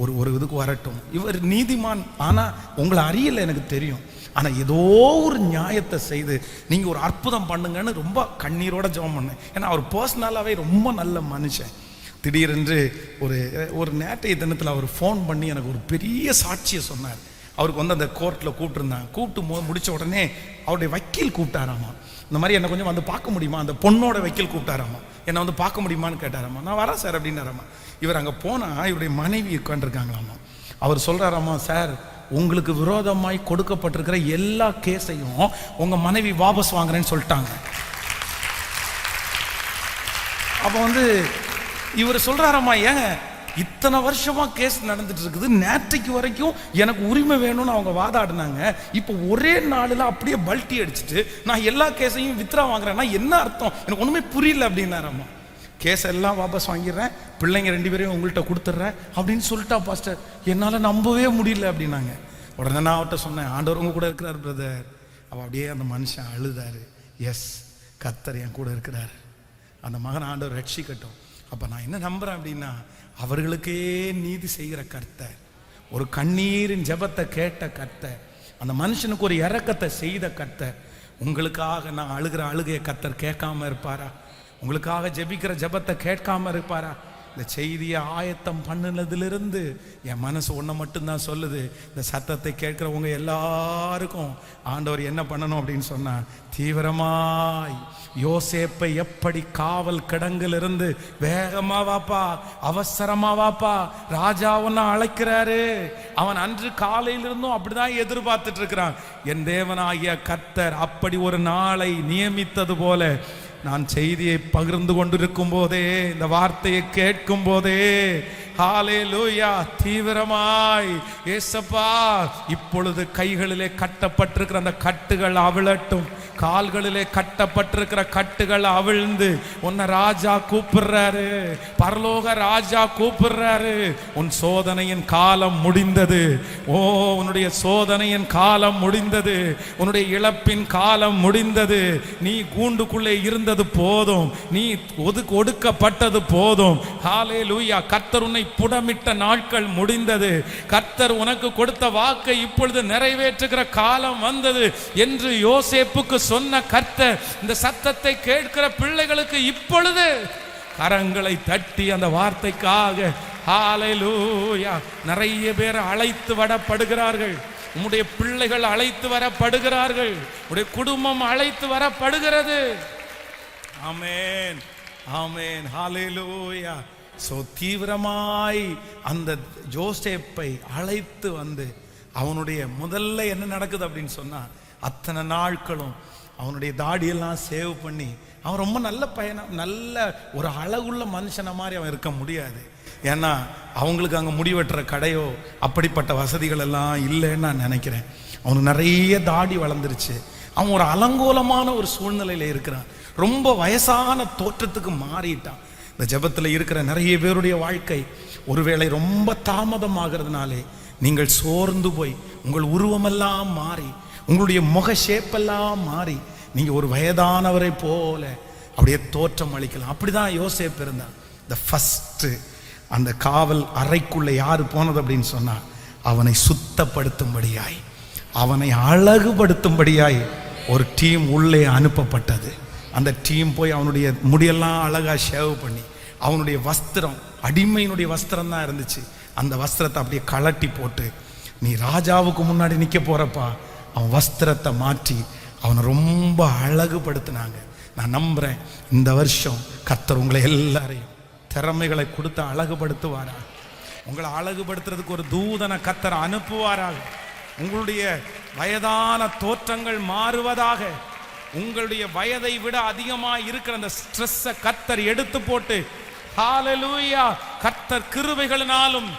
A: ஒரு இதுக்கு வரட்டும். இவர் நீதிமான், ஆனால் உங்களை அறியலை எனக்கு தெரியும், ஆனால் ஏதோ ஒரு நியாயத்தை செய்து நீங்கள் ஒரு அற்புதம் பண்ணுங்கன்னு ரொம்ப கண்ணீரோட ஜெபம் பண்ணேன். ஏன்னா அவர் பர்சனலாகவே ரொம்ப நல்ல மனுஷன். திடீரென்று ஒரு நேற்றைய தினத்தில் அவர் ஃபோன் பண்ணி எனக்கு ஒரு பெரிய சாட்சியை சொன்னார். அவருக்கு வந்து அந்த கோர்ட்டில் கூப்பிட்டுருந்தாங்க. கூப்பிட்டு முடித்த உடனே அவருடைய வக்கீல் கூப்பிட்டாராமா. இந்த மாதிரி என்னை கொஞ்சம் வந்து பார்க்க முடியுமா, அந்த பொண்ணோட வக்கீல் கூப்பிட்டாராமா, என்னை வந்து பார்க்க முடியுமான்னு கேட்டாராமா. நான் வரேன் சார் அப்படின்னாராமா. இவர் அங்கே போனால் இவருடைய மனைவி உட்காந்துருக்காங்களாமா. அவர் சொல்கிறாராமா, சார் உங்களுக்கு விரோதமாய் கொடுக்கப்பட்டிருக்கிற எல்லா கேஸையும் உங்கள் மனைவி வாபஸ் வாங்குறேன்னு சொல்லிட்டாங்க. அப்போ வந்து இவர் சொல்கிறாராமா, ஏங்க இத்தனை வருஷமா கேஸ் நடந்துட்டு இருக்குது, நேற்றைக்கு வரைக்கும் எனக்கு உரிமை வேணும்னு அவங்க வாதாடினாங்க, இப்போ ஒரே நாளில் அப்படியே பல்ட்டி அடிச்சுட்டு நான் எல்லா கேஸையும் வித்ரா வாங்குறேன்னா என்ன அர்த்தம், எனக்கு ஒன்றுமே புரியல அப்படின்னாராமா. கேஸ் எல்லாம் வாபஸ் வாங்கிடுறேன், பிள்ளைங்க 2 பேரையும் உங்கள்கிட்ட கொடுத்துட்றேன் அப்படின்னு சொல்லிட்டா பாஸ்டர். என்னால் நம்பவே முடியல அப்படின்னாங்க. உடனே நான் அவர்கிட்ட சொன்னேன், ஆண்டவர் உங்க கூட இருக்கிறார் பிரதர். அவள் அப்படியே அந்த மனுஷன் அழுதாரு. எஸ், கர்த்தர் என் கூட இருக்கிறார், அந்த மகன் ஆண்டவர் ரட்சிக்கட்டும். அப்போ நான் என்ன நம்புகிறேன் அப்படின்னா, அவர்களுக்கே நீதி செய்கிற கர்த்தர், ஒரு கண்ணீரின் ஜெபத்தை கேட்ட கர்த்தர், அந்த மனுஷனுக்கு ஒரு இரக்கத்தை செய்த கர்த்தர், உங்களுக்காக நான் அழுகிற அழுகையை கர்த்தர் கேட்காம இருப்பாரா? உங்களுக்காக ஜெபிக்கிற ஜெபத்தை கேட்காம இருப்பாரா? இந்த செய்தியை ஆயத்தம் பண்ணினதிலிருந்து என் மனசு ஒன்றை மட்டும்தான் சொல்லுது, இந்த சத்தத்தை கேட்குறவங்க எல்லாருக்கும் ஆண்டவர் என்ன பண்ணணும் அப்படின்னு சொன்னார், தீவிரமாய் யோசேப்பை எப்படி காவல் கிடங்கிலிருந்து வேகமா வாப்பா, அவசரமா வாப்பா, ராஜா ஒன்னு அழைக்கிறாரு. அவன் அன்று காலையிலிருந்தும் அப்படிதான் எதிர்பார்த்துட்டு இருக்கிறான். என் தேவனாகிய கர்த்தர் அப்படி ஒரு நாளை நியமித்தது போல நான் செய்தியை பகிர்ந்து கொண்டிருக்கும் போதே, இந்த வார்த்தையை கேட்கும் போதே, ஹல்லேலூயா, தீவிரமாய் ஏசப்பா இப்பொழுது கைகளிலே கட்டப்பட்டிருக்கிற அந்த கட்டுகள் அவிழட்டும், கால்களிலே கட்டப்பட்டிருக்கிற கட்டுகள் அவிழ்ந்து உன்னை ராஜா கூப்பிடுறாரு, பரலோக ராஜா கூப்பிடுறாரு. உன் சோதனையின் காலம் முடிந்தது. ஓ, உன்னுடைய சோதனையின் காலம் முடிந்தது, உன்னுடைய இழப்பின் காலம் முடிந்தது. நீ கூண்டுக்குள்ளே இருந்தது போதும், நீ ஒடுக்கப்பட்டது போதும். ஹல்லேலூயா, கர்த்தர் உன்னை புடமிட்ட நாட்கள் முடிந்தது. கர்த்தர் உனக்கு கொடுத்த வாக்கை இப்பொழுது நிறைவேற்றுகிற காலம் வந்தது என்று யோசேப்புக்கு சொன்ன கர்த்தர் இந்த சத்தத்தை கேட்கிற பிள்ளைகளுக்கு இப்பொழுது கரங்களை தட்டி அந்த வார்த்தைக்காக ஹalleluya. நிறைய பேர் அழைத்து வரப்படுகிறார்கள். உம்முடைய பிள்ளைகள் அழைத்து வரப்படுகிறார்கள். உடைய குடும்பம் அழைத்து வரப்படுகிறது. ஆமென், ஆமென், ஹalleluya. சோ தீவிரமாய் அந்த ஜோசேப்பை அழைத்து வந்து அவனுடைய முதல்ல என்ன நடக்குது அப்படின்னு சொன்னா, அத்தனை நாட்களும் அவனுடைய தாடியெல்லாம் சேவ் பண்ணி அவன் ரொம்ப நல்ல பையனா, நல்ல ஒரு அழகுள்ள மனுஷனை மாதிரி அவன் இருக்க முடியாது. ஏன்னா அவங்களுக்கு அங்கே முடிவெட்டுற கடையோ அப்படிப்பட்ட வசதிகள் எல்லாம் இல்லைன்னு நான் நினைக்கிறேன். அவனுக்கு நிறைய தாடி வளர்ந்துருச்சு. அவன் ஒரு அலங்கோலமான ஒரு சூழ்நிலையில் இருக்கிறான். ரொம்ப வயசான தோற்றத்துக்கு மாறிட்டான். இந்த ஜெபத்தில் இருக்கிற நிறைய பேருடைய வாழ்க்கை ஒருவேளை ரொம்ப தாமதமாகிறதுனாலே நீங்கள் சோர்ந்து போய் உங்கள் உருவமெல்லாம் மாறி உங்களுடைய முக ஷேப்பெல்லாம் மாறி நீங்கள் ஒரு வயதானவரை போல அப்படியே தோற்றம் அளிக்கலாம். அப்படிதான் யோசேப்பு இருந்தான். த ஃபஸ்ட்டு அந்த காவல் அறைக்குள்ளே யார் போனது அப்படின்னு சொன்னா, அவனை சுத்தப்படுத்தும்படியாய், அவனை அழகுபடுத்தும்படியாய் ஒரு டீம் உள்ளே அனுப்பப்பட்டது. அந்த டீம் போய் அவனுடைய முடியெல்லாம் அழகா ஷேவ் பண்ணி, அவனுடைய வஸ்திரம் அடிமையினுடைய வஸ்திரம் தான் இருந்துச்சு, அந்த வஸ்திரத்தை அப்படியே கலட்டி போட்டு, நீ ராஜாவுக்கு முன்னாடி நிற்க போறப்பா, அவன் வஸ்திரத்தை மாற்றி அவனை ரொம்ப அழகுபடுத்தினாங்க. நான் நம்புறேன் இந்த வருஷம் கர்த்தர் உங்களை எல்லாரையும் திறமைகளை கொடுத்து அழகுபடுத்துவாரா. உங்களை அழகுபடுத்துறதுக்கு ஒரு தூதனை கர்த்தர் அனுப்புவாராக. உங்களுடைய வயதான தோற்றங்கள் மாறுவதாக. உங்களுடைய வயதை விட அதிகமாக இருக்கிற அந்த ஸ்ட்ரெஸ்ஸை கர்த்தர் எடுத்து போட்டு, ஹalleluya, கர்த்தர் கிருபைகளினாலும்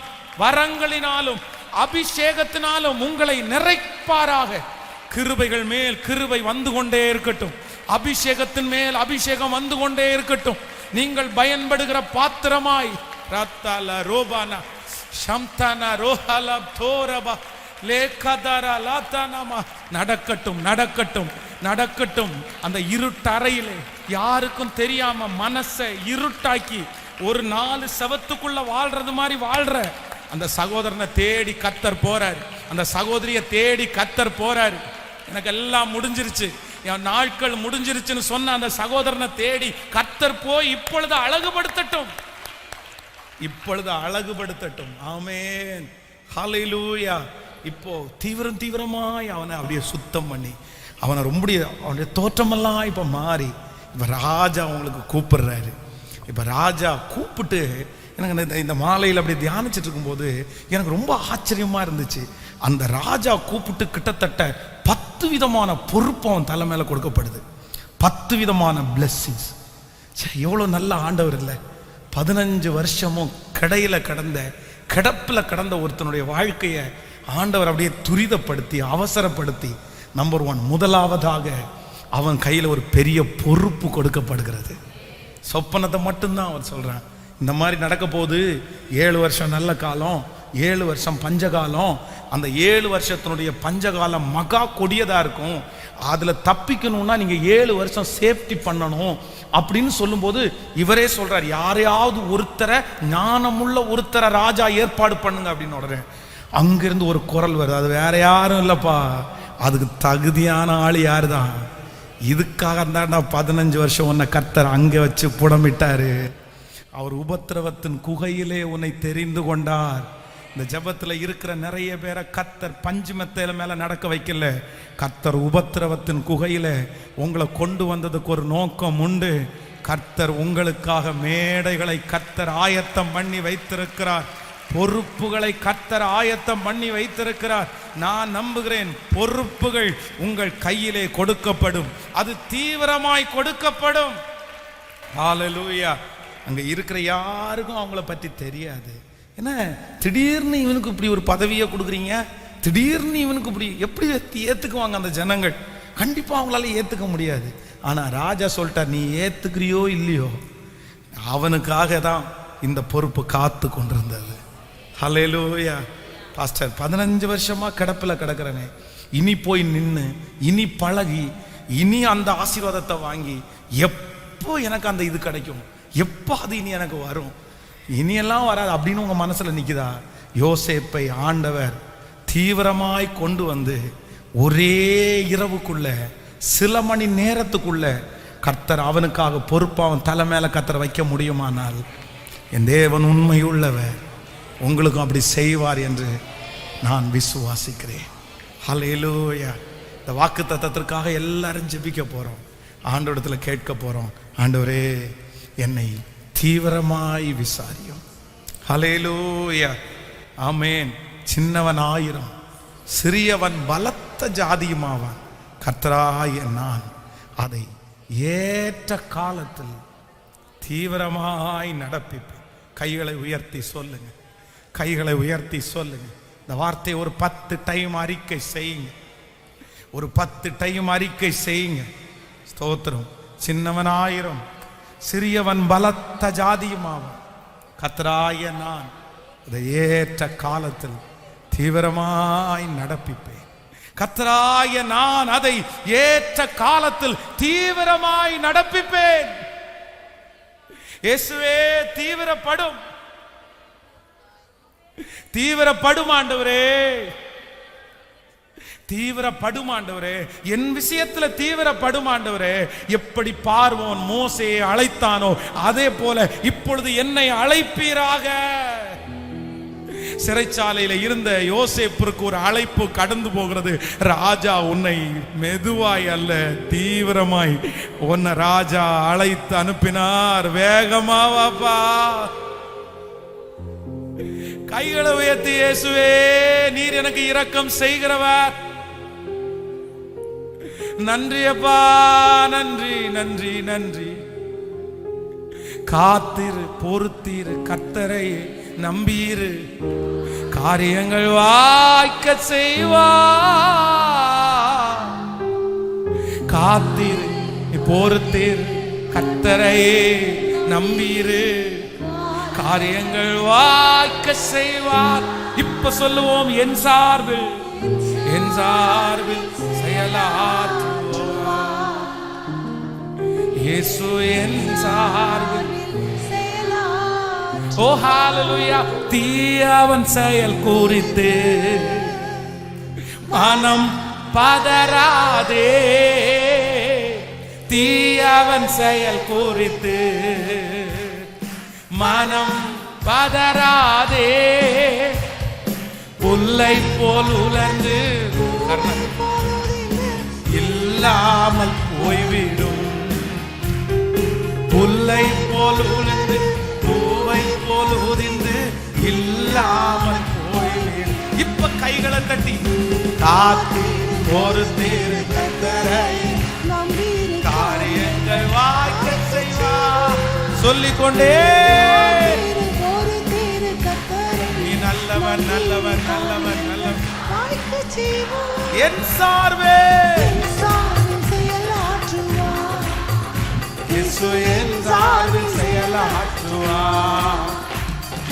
A: வரங்களினாலும் அபிஷேகத்தினாலும் உங்களை நிறைப்பாராக. கிருபைகள் மேல் கிருபை வந்து கொண்டே இருக்கட்டும். அபிஷேகத்தின் மேல் அபிஷேகம் வந்து கொண்டே இருக்கட்டும். நீங்கள் பயன்படுகிற பாத்திரமாய் ரத்தல ரோபானா ஷம்தானா ரோஹலா தோரபா லேகதரா லாதானமா நடக்கட்டும், நடக்கட்டும், நடக்கட்டும். அந்த இருட்டறையிலே யாருக்கும் தெரியாம மனசை இருட்டாக்கி ஒரு 4 செவத்துக்குள்ள வாழ்றது மாதிரி வாழ்ற அந்த சகோதரனை தேடி கர்த்தர் போறாரு. அந்த சகோதரியை தேடி கர்த்தர் போறாரு. எனக்கு எல்லாம் முடிஞ்சிருச்சு, என் நாட்கள் முடிஞ்சிருச்சுன்னு சொன்ன அந்த சகோதரனை தேடி கர்த்தர் போய் இப்பொழுது அழகுபடுத்தட்டும், இப்பொழுது அழகுபடுத்தட்டும். ஆமென், ஹalleluya. இப்போ தீவிரமாய் அவனை அப்படியே சுத்தம் பண்ணி அவனை ரொம்ப அவனுடைய தோற்றமெல்லாம் இப்போ மாறி இப்போ ராஜா அவங்களுக்கு கூப்பிடுறாரு. இப்போ ராஜா கூப்பிட்டு எனக்கு இந்த மாலையில் அப்படி தியானிச்சுட்டு இருக்கும்போது எனக்கு ரொம்ப ஆச்சரியமாக இருந்துச்சு. அந்த ராஜா கூப்பிட்டு கிட்டத்தட்ட 10 விதமான பொறுப்பு அவன் தலை மேலே கொடுக்கப்படுது. 10 விதமான பிளெஸ்ஸிங்ஸ். எவ்வளோ நல்ல ஆண்டவர் இல்லை. 15 வருஷமும் கிடப்பில் கடந்த ஒருத்தனுடைய வாழ்க்கையை ஆண்டவர் அப்படியே துரிதப்படுத்தி அவசரப்படுத்தி, நம்பர் 1 முதலாவதாக அவன் கையில் ஒரு பெரிய பொறுப்பு கொடுக்கப்படுகிறது. சொப்பனத்தை மட்டும்தான் அவர் சொல்கிறான். இந்த மாதிரி நடக்க போகுது. 7 வருஷம் நல்ல காலம், 7 வருஷம் பஞ்சகாலம். அந்த 7 வருஷத்தினுடைய பஞ்சகாலம் மகா கொடியதாக இருக்கும். அதில் தப்பிக்கணும்னா நீங்கள் 7 வருஷம் சேஃப்டி பண்ணணும் அப்படின்னு சொல்லும்போது இவரே சொல்கிறார், யாரையாவது ஒருத்தரை, ஞானமுள்ள ஒருத்தரை ராஜா ஏற்பாடு பண்ணுங்க அப்படின்னு. உடனே அங்கிருந்து ஒரு குரல் வருது, அது வேற யாரும் இல்லைப்பா, அதுக்கு தகுதியான ஆள் யாரு தான், இதுக்காக தான் 15 வருஷம் உன்னை கர்த்தர் அங்கே வச்சு புடமிட்டாரு. அவர் உபத்திரவத்தின் குகையிலே உன்னை தெரிந்து கொண்டார். இந்த ஜபத்தில் இருக்கிற நிறைய பேரை கர்த்தர் பஞ்சு மெத்தையில மேலே நடக்க வைக்கல. கர்த்தர் உபத்திரவத்தின் குகையில உங்களை கொண்டு வந்ததுக்கு ஒரு நோக்கம் உண்டு. கர்த்தர் உங்களுக்காக மேடைகளை கர்த்தர் ஆயத்தம் பண்ணி வைத்திருக்கிறார். பொறுப்புகளை கர்த்தர் ஆயத்தம் பண்ணி வைத்திருக்கிறார். நான் நம்புகிறேன் பொறுப்புகள் உங்கள் கையிலே கொடுக்கப்படும். அது தீவிரமாய் கொடுக்கப்படும். ஹalleluya. அங்கே இருக்கிற யாருக்கும் அவங்கள பற்றி தெரியாது. என்ன திடீர்னு இவனுக்கு இப்படி ஒரு பதவியை கொடுக்குறீங்க, திடீர்னு இவனுக்கு இப்படி எப்படி ஏற்றுக்குவாங்க அந்த ஜனங்கள்? கண்டிப்பாக அவங்களால ஏற்றுக்க முடியாது. ஆனால் ராஜா சொல்லிட்டார், நீ ஏற்றுக்கிறியோ இல்லையோ, அவனுக்காக தான் இந்த பொறுப்பு காத்து கொண்டிருந்தது. ஹல்லேலூயா. பாஸ்டர் 15 வருஷமா கிடப்பில் கிடக்கிறனே, இனி போய் நின்று, இனி பழகி, இனி அந்த ஆசீர்வாதத்தை வாங்கி எப்போ எனக்கு அந்த இது கிடைக்கும், எப்போ அது இனி எனக்கு வரும், இனியெல்லாம் வராது அப்படின்னு உங்க மனசுல நிக்குதா? யோசேப்பை ஆண்டவர் தீவிரமாய் கொண்டு வந்து ஒரே இரவுக்குள்ள, சில மணி நேரத்துக்குள்ள கர்த்தர் அவனுக்காக பொறுப்பு அவன் தலை மேல கர்த்தர் வைக்க முடியுமானால், என் தேவன் உண்மையுள்ளவர், உங்களுக்கும் அப்படி செய்வார் என்று நான் விசுவாசிக்கிறேன். ஹல்லேலூயா. இந்த வாக்குத்தத்தத்திற்காக எல்லாரும் ஜெபிக்க போறோம். ஆண்டவரிடத்துல கேட்க போறோம், ஆண்டவரே என்னை தீவிரமாய் விசாரியும். ஹல்லேலூயா. ஆமென். சின்னவன் 1000, சிறியவன் பலத்த ஜாதியுமாவான். கர்த்தராகிய நான் அதை ஏற்ற காலத்தில் தீவிரமாய் நடப்பிப்பேன். கைகளை உயர்த்தி சொல்லுங்க, கைகளை உயர்த்தி சொல்லுங்க. இந்த வார்த்தையை ஒரு 10 டைம் அறிக்கை செய்யுங்க, ஒரு 10 டைம் அறிக்கை செய்யுங்க. ஸ்தோத்திரம். சின்னவன் 1000, சிறியவன் பலத்த ஜாதியுமாவான். கர்த்தராகிய நான் அதை ஏற்ற காலத்தில் தீவிரமாய் நடப்பிப்பேன். கர்த்தராகிய நான் அதை ஏற்ற காலத்தில் தீவிரமாய் நடப்பிப்பேன். இயேசுவே தீவிரப்படும், தீவிரப்படும் ஆண்டவரே, தீவிரப்படும் ஆண்டவரே, என் விஷயத்துல தீவிரப்படும் ஆண்டவரே. எப்படி பார்வோன் மோசேயை அழைத்தானோ அதே போல இப்பொழுது என்னை அழைப்பீராக. சிறைச்சாலையில இருந்த யோசேப்பிற்கு ஒரு அழைப்பு கடந்து போகிறது. ராஜா உன்னை மெதுவாய் அல்ல தீவிரமாய் உன்னை ராஜா அழைத்து அனுப்பினார். வேகமா வாப்பா. கைகளை உயர்த்தி, இயேசுவே நீர் எனக்கு இரக்கம் செய்கிறவர். நன்றி அப்பா, நன்றி நன்றி நன்றி. காத்திரு, பொறுத்திரு, கர்த்தரை நம்பீரு, காரியங்கள் வாய்க்க செய்வார். காத்திரு, பொறுத்திரு, கர்த்தரை நம்பீரு, காரியங்கள் வாய்க்க செய்வார். இப்ப சொல்லுவோம், என் சார்பில், என் சார்பில் செயலாற்றுவார். இயேசு என் சார்பில். ஓ ஹalleluya. தீயவன் செயல் குறித்து மனம் பதறாதே, தீயவன் செயல் குறித்து மனம் பதறாதே. புல்லை போல் உலர்ந்து இல்லாமல் போய்விடும், புல்லை போல் உலர்ந்து பூவை போல் உதிர்ந்து இல்லாமல் போய்விடும். இப்ப கைகளை தட்டி காத்து பொறுத்திரு, கர்த்தரை காரியங்கள் வாய்க்க செய்வார். சொல்லிக்கொண்டே நீ நல்லவன் நல்லவன் நல்லவன் நல்லவன். என் சார்பே இயேசு என் சார்பில் செயலாற்றுவார்.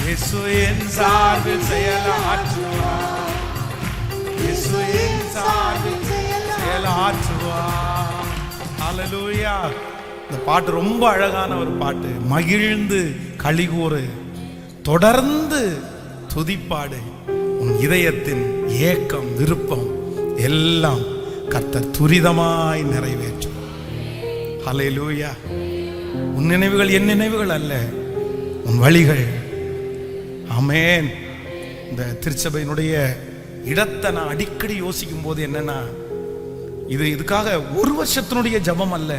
A: இயேசு என் சார்பில் செயலாற்றுவார். இயேசு என் சார்பில் செயலாற்றுவார். ஹல்லேலூயா. இந்த பாட்டு ரொம்ப அழகான ஒரு பாட்டு. மகிழ்ந்து களிகூறு, தொடர்ந்து துதிப்பாடு, உன் இதயத்தின் ஏக்கம் விருப்பம் எல்லாம் கர்த்தர் துரிதமாய் நிறைவேற்றும். ஹல்லேலூயா. உன் நினைவுகள் என் நினைவுகள் அல்ல, உன் வழிகள். ஆமென். இந்த திருச்சபையினுடைய இடத்தை நான் அடிக்கடி யோசிக்கும் போது என்னன்னா, இதுக்காக ஒரு வருஷத்தினுடைய ஜபம் அல்ல,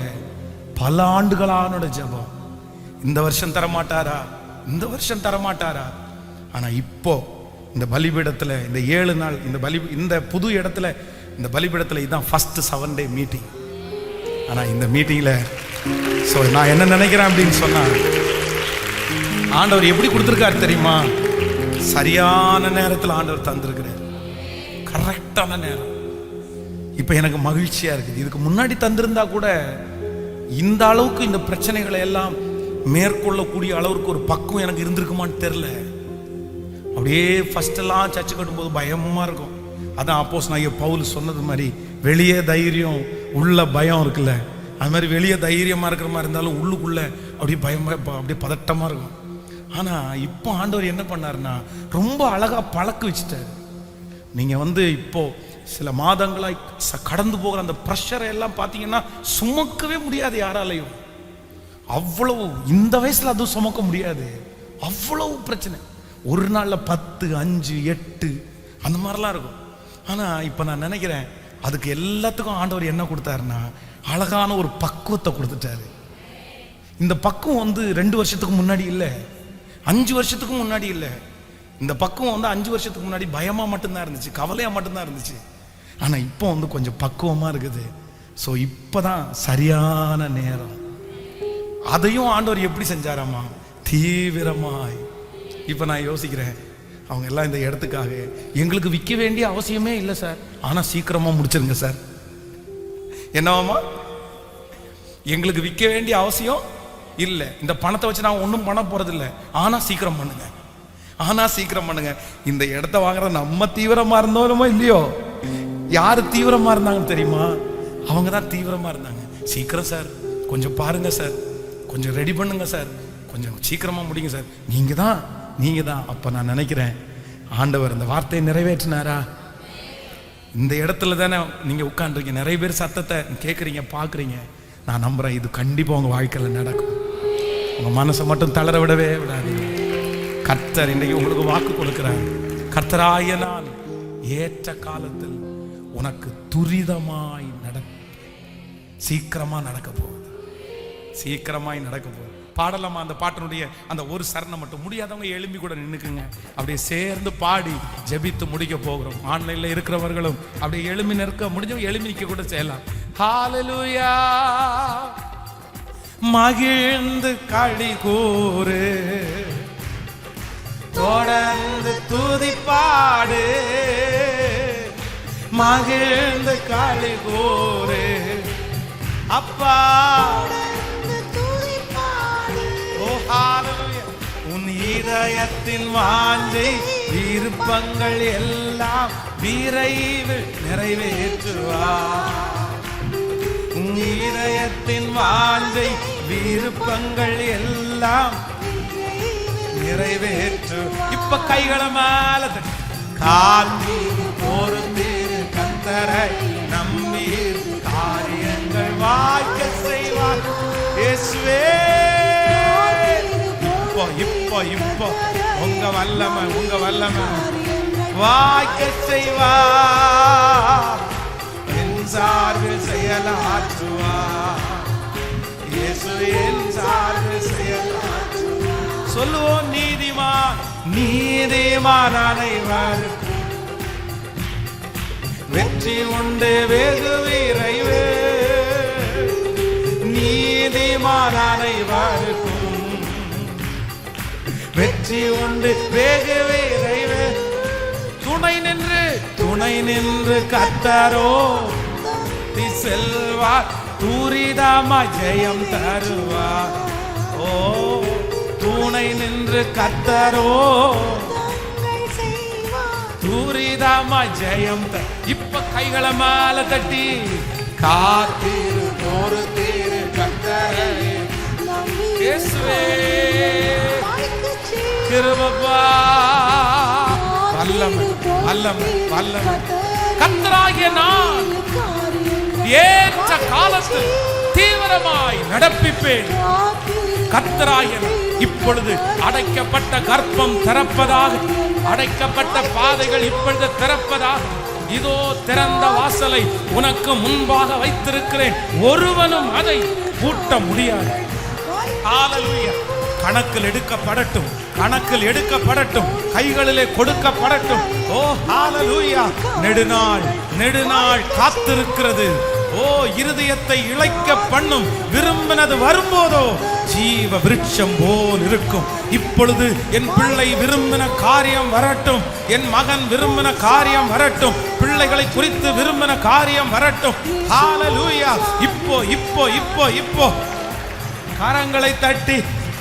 A: பல ஆண்டுகளான ஜபம். இந்த வருஷம் தரமாட்டாரா, இந்த வருஷம் தரமாட்டாரா. ஆனா இப்போ இந்த பலிபீடத்துல இந்த 7 நாள் இந்த புது இடத்துல இந்த பலிபீடத்துல இதுதான் ஃபர்ஸ்ட் 7 டே மீட்டிங். ஆனா இந்த மீட்டிங்ல நான் என்ன நினைக்கிறேன் அப்படின்னு சொன்னா, ஆண்டவர் எப்படி கொடுத்திருக்காரு தெரியுமா? சரியான நேரத்தில் ஆண்டவர் தந்திருக்கிறார், கரெக்டான நேரம். இப்ப எனக்கு மகிழ்ச்சியா இருக்குது. இதுக்கு முன்னாடி தந்திருந்தா கூட இந்த அளவுக்கு இந்த பிரச்சனைகளை எல்லாம் மேற்கொள்ளக்கூடிய அளவுக்கு ஒரு பக்குவம் எனக்கு இருந்திருக்குமான்னு தெரியல. அப்படியே ஃபர்ஸ்ட் எல்லாம் சர்ச்சை கட்டும்போது பயமா இருக்கும். அதான் அப்போஸ்தலனாகிய பவுல் சொன்னது மாதிரி, வெளியே தைரியம் உள்ள பயம் இருக்குல்ல, அது மாதிரி வெளியே தைரியமா இருக்கிற மாதிரி இருந்தாலும் உள்ளுக்குள்ள அப்படியே பயமா, அப்படியே பதட்டமா இருக்கும். ஆனா இப்போ ஆண்டவர் என்ன பண்ணாருன்னா, ரொம்ப அழகா பழக்க வச்சுட்டாரு. நீங்க இப்போ சில மாதங்களாய் கடந்து போகிற அந்த ப்ரெஷரை எல்லாம் பார்த்தீங்கன்னா சுமக்கவே முடியாது யாராலையும். அவ்வளவு இந்த வயசுல அதுவும் சுமக்க முடியாது, அவ்வளவு பிரச்சனை. ஒரு நாள்ல 10, 5, 8 அந்த மாதிரிலாம் இருக்கும். ஆனா இப்ப நான் நினைக்கிறேன் அதுக்கு எல்லாத்துக்கும் ஆண்டவர் என்ன கொடுத்தாருன்னா அழகான ஒரு பக்குவத்தை கொடுத்துட்டாரு. இந்த பக்குவம் வந்து 2 வருஷத்துக்கு முன்னாடி இல்லை, 5 வருஷத்துக்கு முன்னாடி இல்லை. இந்த பக்குவம் வந்து 5 வருஷத்துக்கு முன்னாடி பயமா மட்டும்தான் இருந்துச்சு, கவலையா மட்டும்தான் இருந்துச்சு. ஆனா இப்போ வந்து கொஞ்சம் பக்குவமா இருக்குது. ஸோ இப்பதான் சரியான நேரம். அதையும் ஆண்டவர் எப்படி செஞ்சாராமா? தீவிரமாய். இப்ப நான் யோசிக்கிறேன், அவங்க எல்லாம் இந்த இடத்துக்காக எங்களுக்கு விற்க வேண்டிய அவசியமே இல்லை சார், ஆனா சீக்கிரமா முடிச்சிருங்க சார். என்னவாமா? எங்களுக்கு விற்க வேண்டிய அவசியம் இல்லை, இந்த பணத்தை வச்சு நான் ஒன்றும் பண்ண போறது இல்லை, ஆனா சீக்கிரம் பண்ணுங்க, ஆனா சீக்கிரம் பண்ணுங்க. இந்த இடத்த வாங்குற நம்ம தீவிரமா இருந்தோமோ இல்லையோ, யாரு தீவிரமா இருந்தாங்கன்னு தெரியுமா? அவங்க தான் தீவிரமா இருந்தாங்க. சீக்கிரம் சார், கொஞ்சம் பாருங்க சார், கொஞ்சம் ரெடி பண்ணுங்க சார், கொஞ்சம் சீக்கிரமா முடிங்க சார். நீங்க தான். அப்ப நான் நினைக்கிறேன் ஆண்டவர் இந்த வார்த்தையை நிறைவேற்றினாரா? இந்த இடத்துல தானே நீங்க உட்கார்ந்துருக்கீங்க, நிறைய பேர் சத்தத்தை கேட்குறீங்க, பார்க்குறீங்க. நான் நம்புறேன் இது கண்டிப்பா உங்க வாழ்க்கையில் நடக்கும். உங்க மனசை மட்டும் தளர விடவே விடாதீங்க. கர்த்தர் இன்னைக்கு உங்களுக்கு வாக்கு கொடுக்கிறார். கர்த்தராகிய நான் ஏற்ற காலத்தில் உனக்கு துரிதமாய் சீக்கிரமா நடக்க போகுது, சீக்கிரமாய் நடக்க போகுது. பாடலாமா? அந்த பாட்டினுடைய அந்த ஒரு சரணம் மட்டும். முடியாதவங்க எழும்பி கூட நின்னுக்குங்க, அப்படியே சேர்ந்து பாடி ஜெபித்து முடிக்க போகிறோம். ஆன்லைன்ல இருக்கிறவர்களும் அப்படியே எழும்பி நிற்க முடிஞ்சவங்க எழும்பி நிற்க கூட செய்யலாம். ஹalleluya. மகிழ்ந்து களி கூறு, தொடர்ந்து துதி பாடு, மகிழ்ந்து களி கூறு அப்பா. உன் இதயத்தின் வாஞ்சை விருப்பங்கள் எல்லாம் விரைவில் நிறைவேற்றுவார். உன் இதயத்தின் வாஞ்சை விருப்பங்கள் எல்லாம் நிறைவேற்று. இப்ப கைகளை மேல காந்தி ஒரு திரு கர்த்தரை நம்பீர், காரியங்கள் வாய்க்க செய்வார். இயேசுவே இப்போ உங்க வல்லமை வாய்க்க செய்வார். என் சார்பில் செயலாற்றுவார். இயேசு என் சார்பில் செயலாற்றுவார். சொல்லுவோம், நீதிமான் அனைவர் வெற்றி உண்டு வெகு விரைவே. நீதிமான் அனைவருக்கும் வெற்றி உண்டு வெகு விரைவே. துணை நின்று கர்த்தரோ செல்வார், துரிதமா ஜெயம் தருவார். ஓ, துணை நின்று கர்த்தரோ துரிதமா ஜெயம். இப்ப கைகளை மேல தட்டி காத்திரு ஒரு திரு கர்த்தரை. இயேசுவே கிருபைப்பா, வல்லமை கர்த்தராகிய நான் ஏற்ற காலத்தில் தீவிரமாய் நடப்பிப்பேன். கர்த்தராகிய இப்பொழுது அடைக்கப்பட்ட கர்ப்பம் திறப்பதாக, அடைக்கப்பட்ட பாதைகள் இப்பொழுது திறப்பதாக. இதோ திறந்த வாசலை உனக்கு முன்பாக வைத்திருக்கிறேன், ஒருவனும் அதை பூட்ட முடியாது. ஹalleluya. கணக்கில் எடுக்கப்படட்டும், கைகளிலே கொடுக்கப்படட்டும். ஓ ஹalleluya. நெடுநாள் காத்திருக்கிறது. ஓ, இருதயத்தை இளைக்க பண்ணும் விரும்பினது வரும்போதோ ஜீவ விருட்சம் போல் இருக்கும். இப்பொழுது என் பிள்ளை விரும்பின காரியம் வரட்டும், என் மகன் விரும்பின காரியம் வரட்டும், பிள்ளைகளை குறித்து விரும்பின காரியம் வரட்டும். ஹalleluya. இப்போ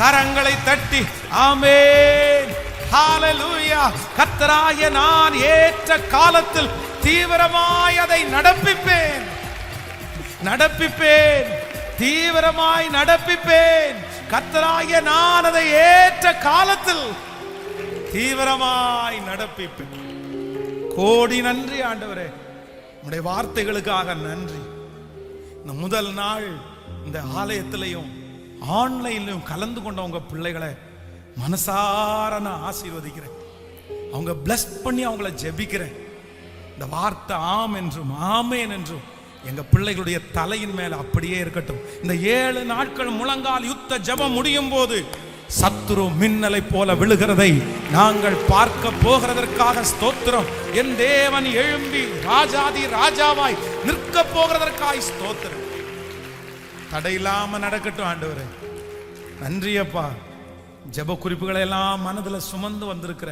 A: கரங்களை தட்டி ஆமென். ஹalleluya. கர்த்தராகிய நான் ஏற்ற காலத்தில் தீவிரமாய் அதை நடப்பிப்பேன், தீவிரமாய் நடப்பிப்பேன். கர்த்தராகிய நான் அதை ஏற்ற காலத்தில் தீவிரமாய் நடப்பிப்பேன். கோடி நன்றி ஆண்டவரே, உம்முடைய வார்த்தைகளுக்காக நன்றி. இந்த முதல் நாள் இந்த ஆலயத்திலையும் ஆன்லைன்லையும் கலந்து கொண்ட உங்க பிள்ளைகளை மனசார நான் ஆசீர்வதிக்கிறேன். அவங்க பிளஸ் பண்ணி அவங்கள ஜெபிக்கிறேன். இந்த வார்த்தை ஆம் என்றும் ஆமேன் என்றும் எங்க பிள்ளைகளுடைய தலையின் மேல அப்படியே இருக்கட்டும். இந்த 7 நாட்கள் முழங்கால் யுத்த ஜெபம் முடியும் போது சத்துரு மின்னலை போல விழுகிறதை நாங்கள் பார்க்க போகிறதற்காக ஸ்தோத்திரம். என் தேவன் எழும்பி ராஜாதி ராஜாவாய் நிற்க போகிறதற்காக ஸ்தோத்திரம். தடையில்லாம நடக்கட்டும் ஆண்டவரே. நன்றியப்பா. ஜெப குறிப்புகளை எல்லாம் மனதில் சுமந்து வந்திருக்கிற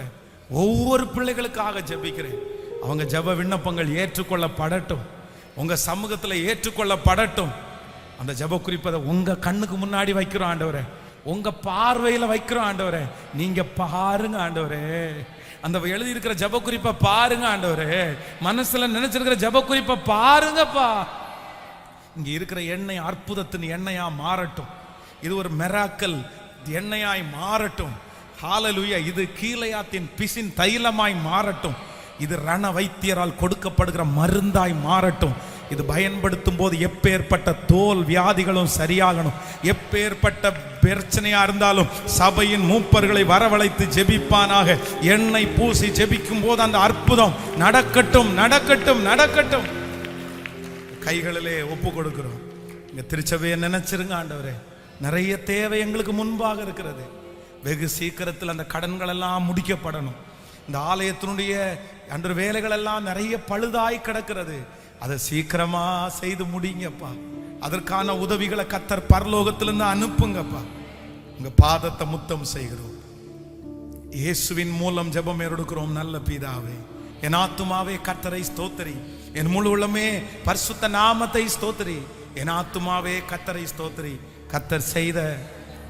A: ஒவ்வொரு பிள்ளைகளுக்காக ஜெபிக்கிறேன். அவங்க ஜெப விண்ணப்பங்கள் ஏற்றுக்கொள்ளப்படட்டும், உங்க சமூகத்தில் ஏற்றுக்கொள்ளப்படட்டும். அந்த ஜெப குறிப்பை உங்க கண்ணுக்கு முன்னாடி வைக்கிறோம் ஆண்டவரே, உங்க பார்வையில வைக்கிறோம் ஆண்டவரே. நீங்க பாருங்க ஆண்டவரே, அந்த எழுதி இருக்கிற ஜெப குறிப்பை பாருங்க ஆண்டவரே, மனசுல நினைச்சிருக்கிற ஜெப குறிப்பை பாருங்கப்பா. இங்க இருக்கிற எண்ணெய் அற்புதத்தின் எண்ணெயா மாறட்டும். இது ஒரு மெராக்கல் எண்ணெயாய் மாறட்டும். ஹalleluya. இது கீலேயாத்தின் பிசின் தைலமாய் மாறட்டும். இது ரண வைத்தியரால் கொடுக்கப்படுகிற மருந்தாய் மாறட்டும். இது பயன்படுத்தும் போது எப்பேற்பட்ட தோல் வியாதிகளும் சரியாகணும். எப்பேற்பட்ட பிரச்சனையா இருந்தாலும் சபையின் மூப்பர்களை வரவழைத்து ஜெபிப்பானாக. எண்ணெய் பூசி ஜெபிக்கும் போது அந்த அற்புதம் நடக்கட்டும், நடக்கட்டும், நடக்கட்டும். கைகளிலே ஒப்பு கொடுக்கிறோம். இங்க திருச்சபையை நினைச்சிருங்க ஆண்டவரே. நிறைய தேவை எங்களுக்கு முன்பாக இருக்கிறது. வெகு சீக்கிரத்தில் அந்த கடன்கள் எல்லாம் முடிக்கப்படணும். இந்த ஆலயத்தினுடைய அன்று வேலைகள் எல்லாம் நிறைய பழுதாய் கிடக்கிறது. அதை சீக்கிரமா செய்து முடிங்கப்பா. அதற்கான உதவிகளை கர்த்தர் பரலோகத்திலிருந்து அனுப்புங்கப்பா. உங்க பாதத்தை முத்தம் செய்கிறோம். இயேசுவின் மூலம் ஜெபம் எடுக்கிறோம் நல்ல பிதாவே. என் ஆத்துமாவே கர்த்தரை ஸ்தோத்திரி, என் முழு உள்ளமே பரிசுத்த நாமத்தை ஸ்தோத்திரி. என் ஆத்துமாவே கர்த்தரை ஸ்தோத்திரி. கர்த்தர் செய்த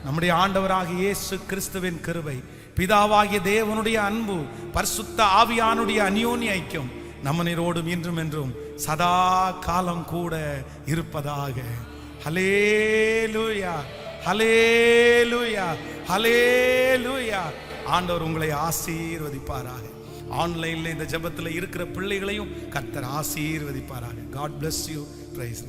A: நம்முடைய ஆண்டவராகிய இயேசு கிறிஸ்துவின் கிருபை, பிதாவாகிய தேவனுடைய அன்பு, பரிசுத்த ஆவியானுடைய அந்யோன்ய ஐக்கியம் நம்மனோடும் இன்றும் என்றும் சதா காலம் கூட இருப்பதாக. ஹல்லேலூயா, ஹல்லேலூயா, ஹல்லேலூயா. ஆண்டவர் உங்களை ஆசீர்வதிப்பாராக. ஆன்லைன்ல இந்த ஜெபத்தில் இருக்கிற பிள்ளைகளையும் கர்த்தர் ஆசீர்வதிப்பாராக. God bless you. Praise.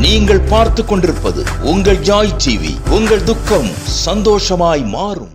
B: நீங்கள் பார்த்துக் கொண்டிருப்பது உங்கள் ஜாய் டிவி. உங்கள் துக்கம் சந்தோஷமாய் மாறும்.